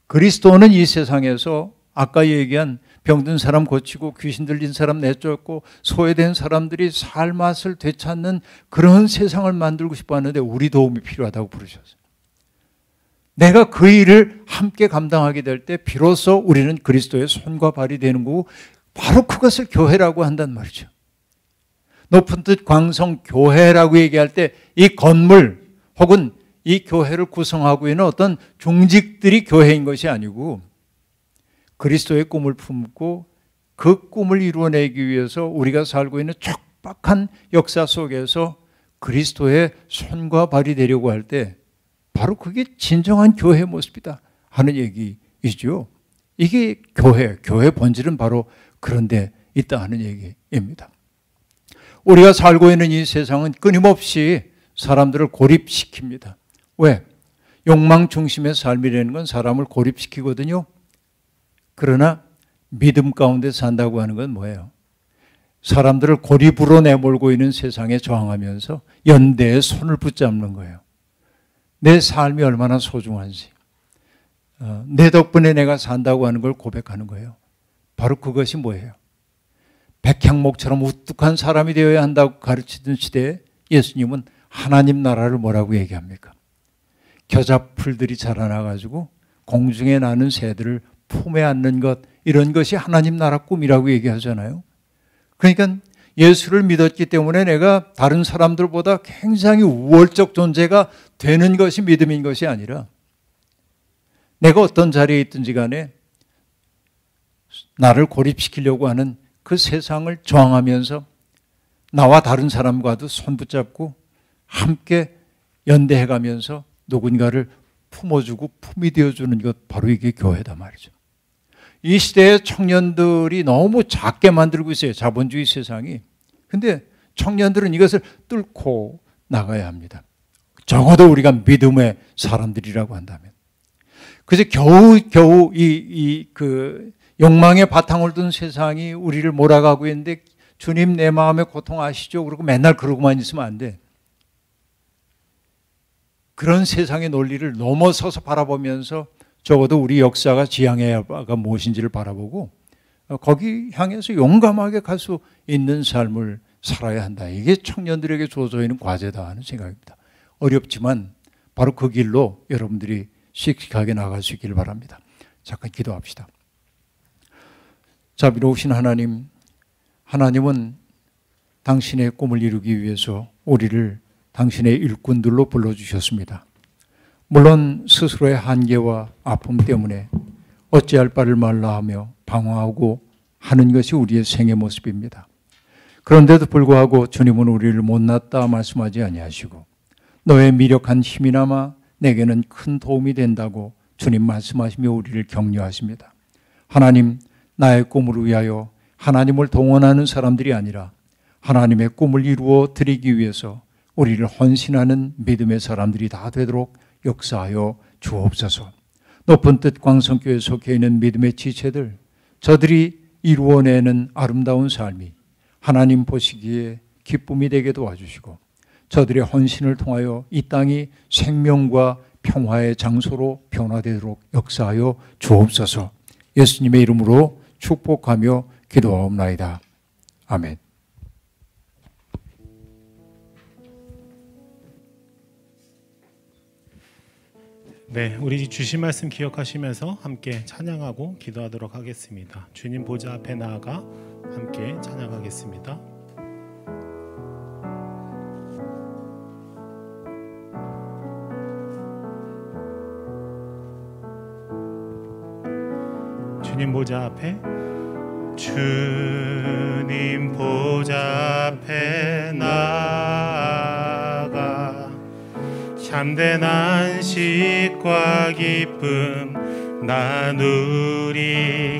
그리스도는 이 세상에서 아까 얘기한 병든 사람 고치고 귀신 들린 사람 내쫓고 소외된 사람들이 살 맛을 되찾는 그런 세상을 만들고 싶어 하는데 우리 도움이 필요하다고 부르셨어요. 내가 그 일을 함께 감당하게 될 때 비로소 우리는 그리스도의 손과 발이 되는 거고 바로 그것을 교회라고 한단 말이죠. 높은 뜻 광성 교회라고 얘기할 때 이 건물 혹은 이 교회를 구성하고 있는 어떤 종직들이 교회인 것이 아니고 그리스도의 꿈을 품고 그 꿈을 이루어내기 위해서 우리가 살고 있는 척박한 역사 속에서 그리스도의 손과 발이 되려고 할 때 바로 그게 진정한 교회의 모습이다 하는 얘기이죠. 이게 교회 본질은 바로 그런 데 있다 하는 얘기입니다. 우리가 살고 있는 이 세상은 끊임없이 사람들을 고립시킵니다. 왜? 욕망 중심의 삶이라는 건 사람을 고립시키거든요. 그러나 믿음 가운데 산다고 하는 건 뭐예요? 사람들을 고립으로 내몰고 있는 세상에 저항하면서 연대의 손을 붙잡는 거예요. 내 삶이 얼마나 소중한지, 내 덕분에 내가 산다고 하는 걸 고백하는 거예요. 바로 그것이 뭐예요? 백향목처럼 우뚝한 사람이 되어야 한다고 가르치던 시대에 예수님은 하나님 나라를 뭐라고 얘기합니까? 겨자풀들이 자라나가지고 공중에 나는 새들을 품에 안는 것, 이런 것이 하나님 나라 꿈이라고 얘기하잖아요. 그러니까 예수를 믿었기 때문에 내가 다른 사람들보다 굉장히 우월적 존재가 되는 것이 믿음인 것이 아니라 내가 어떤 자리에 있든지 간에 나를 고립시키려고 하는 그 세상을 저항하면서 나와 다른 사람과도 손 붙잡고 함께 연대해가면서 누군가를 품어주고 품이 되어주는 것, 바로 이게 교회다 말이죠. 이 시대의 청년들이 너무 작게 만들고 있어요. 자본주의 세상이. 근데 청년들은 이것을 뚫고 나가야 합니다. 적어도 우리가 믿음의 사람들이라고 한다면. 그래서 겨우 그 욕망의 바탕을 둔 세상이 우리를 몰아가고 있는데 주님 내 마음의 고통 아시죠? 그러고 맨날 그러고만 있으면 안 돼. 그런 세상의 논리를 넘어서서 바라보면서 적어도 우리 역사가 지향해야 바가 무엇인지를 바라보고 거기 향해서 용감하게 갈 수 있는 삶을 살아야 한다. 이게 청년들에게 주어져 있는 과제다 하는 생각입니다. 어렵지만 바로 그 길로 여러분들이 씩씩하게 나갈 수 있기를 바랍니다. 잠깐 기도합시다. 자비로우신 하나님, 하나님은 당신의 꿈을 이루기 위해서 우리를 당신의 일꾼들로 불러주셨습니다. 물론 스스로의 한계와 아픔 때문에 어찌할 바를 말라 하며 방황하고 하는 것이 우리의 생의 모습입니다. 그런데도 불구하고 주님은 우리를 못났다 말씀하지 아니하시고 너의 미력한 힘이나마 내게는 큰 도움이 된다고 주님 말씀하시며 우리를 격려하십니다. 하나님, 나의 꿈을 위하여 하나님을 동원하는 사람들이 아니라 하나님의 꿈을 이루어 드리기 위해서 우리를 헌신하는 믿음의 사람들이 다 되도록 역사하여 주옵소서. 높은 뜻 광성교회에 속해 있는 믿음의 지체들, 저들이 이루어내는 아름다운 삶이 하나님 보시기에 기쁨이 되게 도와주시고 저들의 헌신을 통하여 이 땅이 생명과 평화의 장소로 변화되도록 역사하여 주옵소서. 예수님의 이름으로 축복하며 기도하옵나이다. 아멘. 네, 우리 주신 말씀 기억하시면서 함께 찬양하고 기도하도록 하겠습니다. 주님 보좌 앞에 나아가 함께 찬양하겠습니다. 주님 보좌 앞에, 주님 보좌 앞에 나아가 참된 안식과 기쁨 나 누리겠네.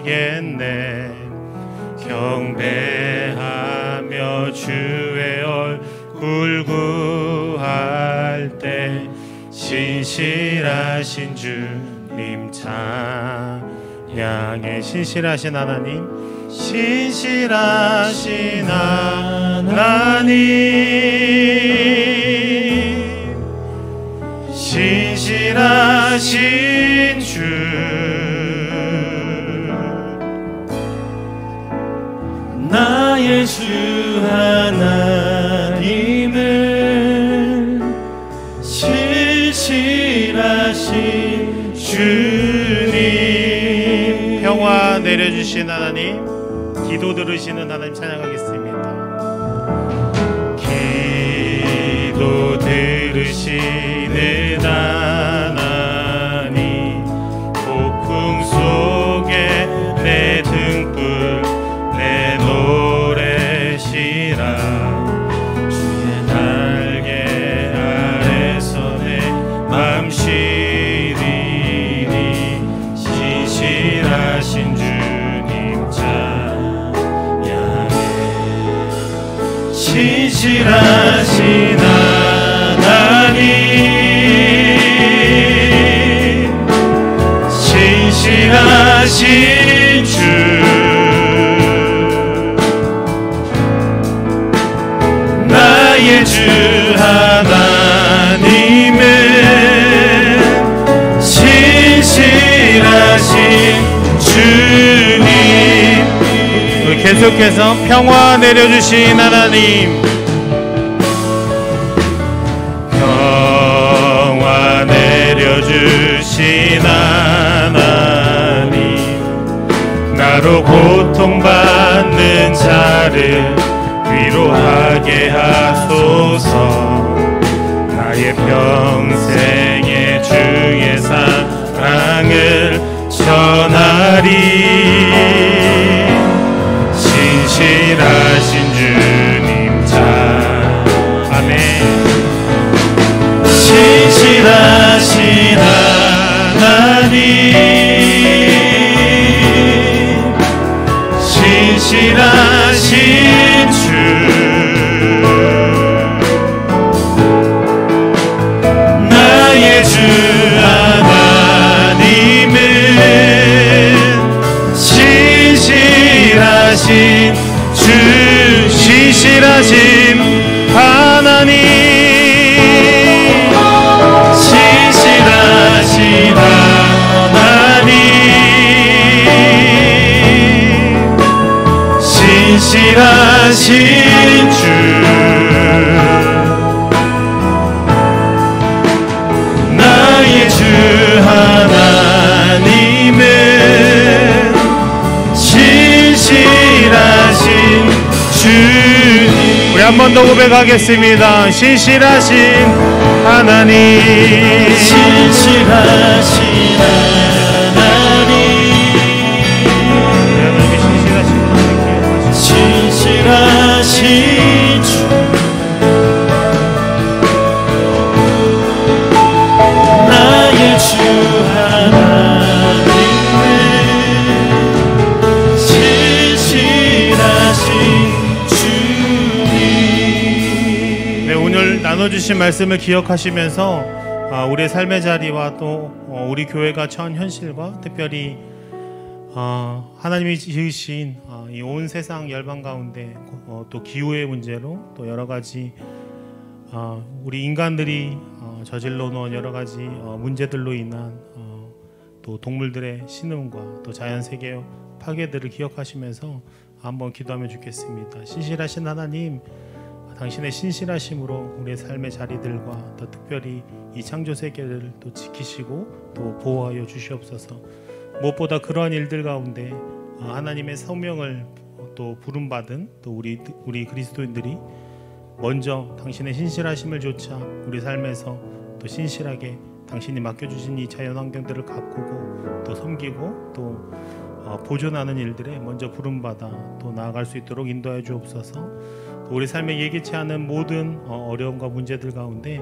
경배하며 주의 얼굴 구할 때 신실하신 주님 찬양해. 신실하신 하나님, 신실하신 하나님, 신실하신 주, 나의 주 하나님은 신실하신 주님. 평화 내려주신 하나님, 기도 들으시는 하나님 찬양하겠습니다. 기도 들으시는 하나님, 폭풍 속에 내 등불 내 노래시라. 주의 날개 아래서 내 맘 쉬리니. 신실하신 주님 찬양해. 신실하신 하나님, 신실하신 주, 나의 주 하나님은 신실하신 주님. 계속해서 평화 내려주신 하나님, 평화 내려주신 하나님, 나로 고통받는 자를 위로하게 하소서. 나의 평생의 주의 사랑을 전하리. 신실하신 주님 찬양해. 신실하신 하나님, 신실하신 주, 나의 주 하나님은 신실하신 주, 신실하신 하나님, 신실하신 하나님, 신실하신 주, 나의 주 하나님은 신실하신 주님. 우리 한 번 더 고백하겠습니다. 신실하신 하나님, 신실하신 하나님, 신실하신 주, 나눠주신 말씀을 기억하시면서 우리의 삶의 자리와 또 우리 교회가 처한 현실과 특별히 하나님이 지으신 이 온 세상 열방 가운데 또 기후의 문제로 또 여러 가지 우리 인간들이 저질러 놓은 여러 가지 문제들로 인한 또 동물들의 신음과 또 자연 세계의 파괴들을 기억하시면서 한번 기도하면 좋겠습니다. 신실하신 하나님, 당신의 신실하심으로 우리의 삶의 자리들과 또 특별히 이 창조 세계를 또 지키시고 또 보호하여 주시옵소서. 무엇보다 그러한 일들 가운데 하나님의 성명을 또 부름받은 또 우리 그리스도인들이 먼저 당신의 신실하심을 조차 우리 삶에서 또 신실하게 당신이 맡겨주신 이 자연환경들을 가꾸고 또 섬기고 또 보존하는 일들에 먼저 부름받아 또 나아갈 수 있도록 인도해 주옵소서. 우리 삶에 예기치 않은 모든 어려움과 문제들 가운데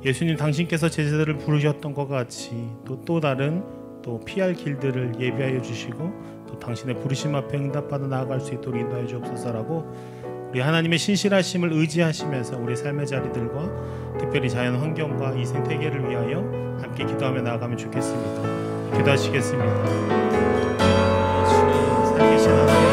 예수님 당신께서 제자들을 부르셨던 것 같이 또 다른 또 피할 길들을 예비하여 주시고 또 당신의 부르심 앞에 응답받아 나아갈 수 있도록 인도해 주옵소서라고 우리 하나님의 신실하심을 의지하시면서 우리 삶의 자리들과 특별히 자연 환경과 이 생태계를 위하여 함께 기도하며 나아가면 좋겠습니다. 기도하시겠습니다. 살아계신 하나님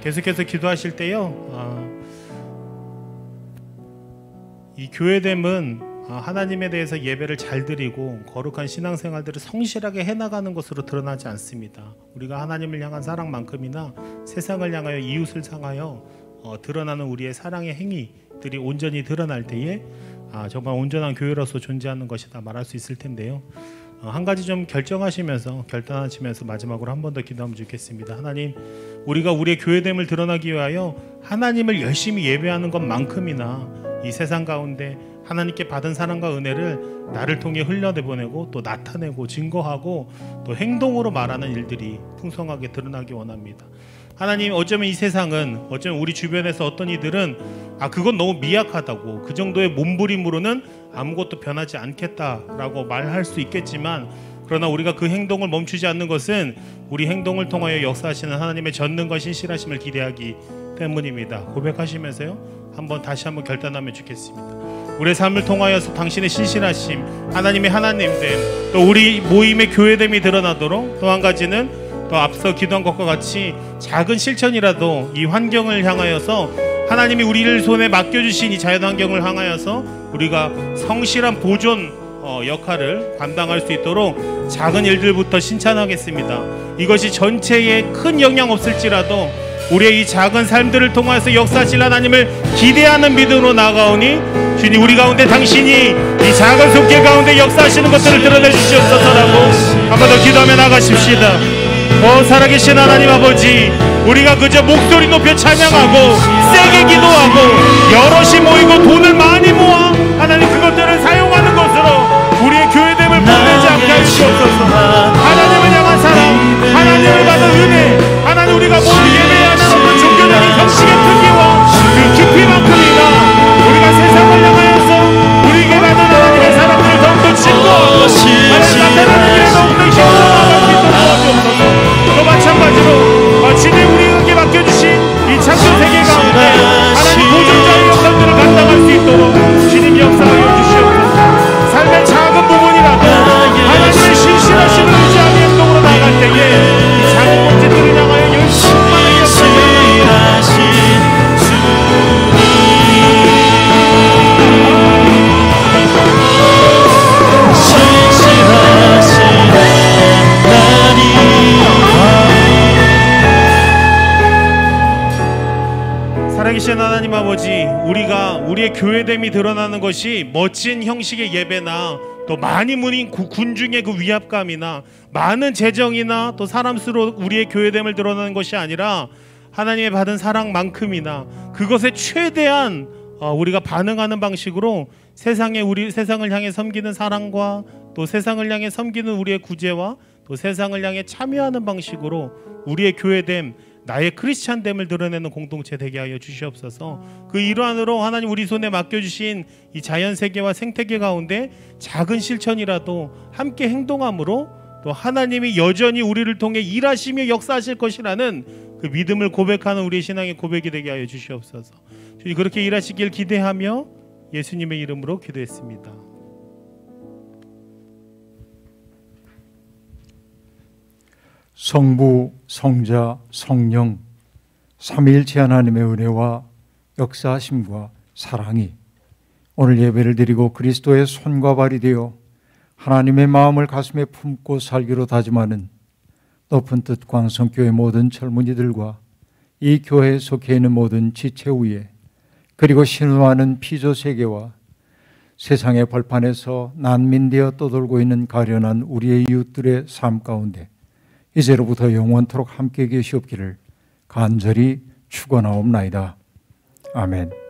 계속해서 기도하실 때요, 이 교회됨은 하나님에 대해서 예배를 잘 드리고 거룩한 신앙생활들을 성실하게 해나가는 것으로 드러나지 않습니다. 우리가 하나님을 향한 사랑만큼이나 세상을 향하여 이웃을 향하여 드러나는 우리의 사랑의 행위들이 온전히 드러날 때에 정말 온전한 교회로서 존재하는 것이다 말할 수 있을 텐데요. 한 가지 좀 결단하시면서 마지막으로 한 번 더 기도하면 좋겠습니다. 하나님, 우리가 우리의 교회됨을 드러나기 위하여 하나님을 열심히 예배하는 것만큼이나 이 세상 가운데 하나님께 받은 사랑과 은혜를 나를 통해 흘려내보내고 또 나타내고 증거하고 또 행동으로 말하는 일들이 풍성하게 드러나기 원합니다. 하나님, 어쩌면 이 세상은, 어쩌면 우리 주변에서 어떤 이들은 그건 너무 미약하다고, 그 정도의 몸부림으로는 아무것도 변하지 않겠다라고 말할 수 있겠지만, 그러나 우리가 그 행동을 멈추지 않는 것은 우리 행동을 통하여 역사하시는 하나님의 전능과 신실하심을 기대하기 때문입니다. 고백하시면서요, 다시 한번 결단하면 좋겠습니다. 우리의 삶을 통하여서 당신의 신실하심, 하나님의 하나님됨, 또 우리 모임의 교회됨이 드러나도록, 또 한 가지는 또 앞서 기도한 것과 같이 작은 실천이라도 이 환경을 향하여서, 하나님이 우리를 손에 맡겨주신 이 자연환경을 향하여서 우리가 성실한 보존 역할을 감당할 수 있도록 작은 일들부터 신천하겠습니다. 이것이 전체에 큰 영향 없을지라도 우리의 이 작은 삶들을 통해서 역사하실 하나님을 기대하는 믿음으로 나아가오니, 주님, 우리 가운데 당신이 이 작은 손길 가운데 역사하시는 것들을 드러내 주시옵소서라고 한 번 더 기도하며 나가십시다. 살아계신 하나님 아버지, 우리가 그저 목소리 높여 찬양하고 세게 기도하고 여럿이 모이고 돈을 많이 모아 하나님 그것들을 사용하는 것으로 우리의 교회됨을 보내지 않게 하시옵소서. 하나님을 향한 사랑, 하나님을 받은 은혜, 하나님 우리가 모두 예배하는 어떤 종교적인 형식의 크기와 그 깊이만큼이나 우리가 세상을 향하여서 우리에게 받은 하나님의 사랑을 더욱더 증거하고 하나님 나타나는 길에 더욱더 힘으로 나아갈 수 있도록 도와주옵소서. 또 마찬가지로 주님 우리에게 맡겨주신 이 창조 세계 가운데 하나님 보존자의 역할들을 감당할 수 있도록 주님 우리의 교회됨이 드러나는 것이 멋진 형식의 예배나 또 많이 모인 군중의 그 위압감이나 많은 재정이나 또 사람 수로 우리의 교회됨을 드러나는 것이 아니라 하나님의 받은 사랑만큼이나 그것에 최대한 우리가 반응하는 방식으로 세상을 향해 섬기는 사랑과 또 세상을 향해 섬기는 우리의 구제와 또 세상을 향해 참여하는 방식으로 우리의 교회됨, 나의 크리스찬됨을 드러내는 공동체 되게 하여 주시옵소서. 그 일환으로 하나님 우리 손에 맡겨주신 이 자연세계와 생태계 가운데 작은 실천이라도 함께 행동함으로 또 하나님이 여전히 우리를 통해 일하시며 역사하실 것이라는 그 믿음을 고백하는 우리의 신앙의 고백이 되게 하여 주시옵소서. 주님 그렇게 일하시길 기대하며 예수님의 이름으로 기도했습니다. 성부, 성자, 성령 삼위일체 하나님의 은혜와 역사하심과 사랑이 오늘 예배를 드리고 그리스도의 손과 발이 되어 하나님의 마음을 가슴에 품고 살기로 다짐하는 높은 뜻 광성교회 모든 젊은이들과 이 교회에 속해 있는 모든 지체 위에 그리고 신음하는 피조 세계와 세상의 벌판에서 난민되어 떠돌고 있는 가련한 우리의 이웃들의 삶 가운데 이제로부터 영원토록 함께 계시옵기를 간절히 축원하옵나이다. 아멘.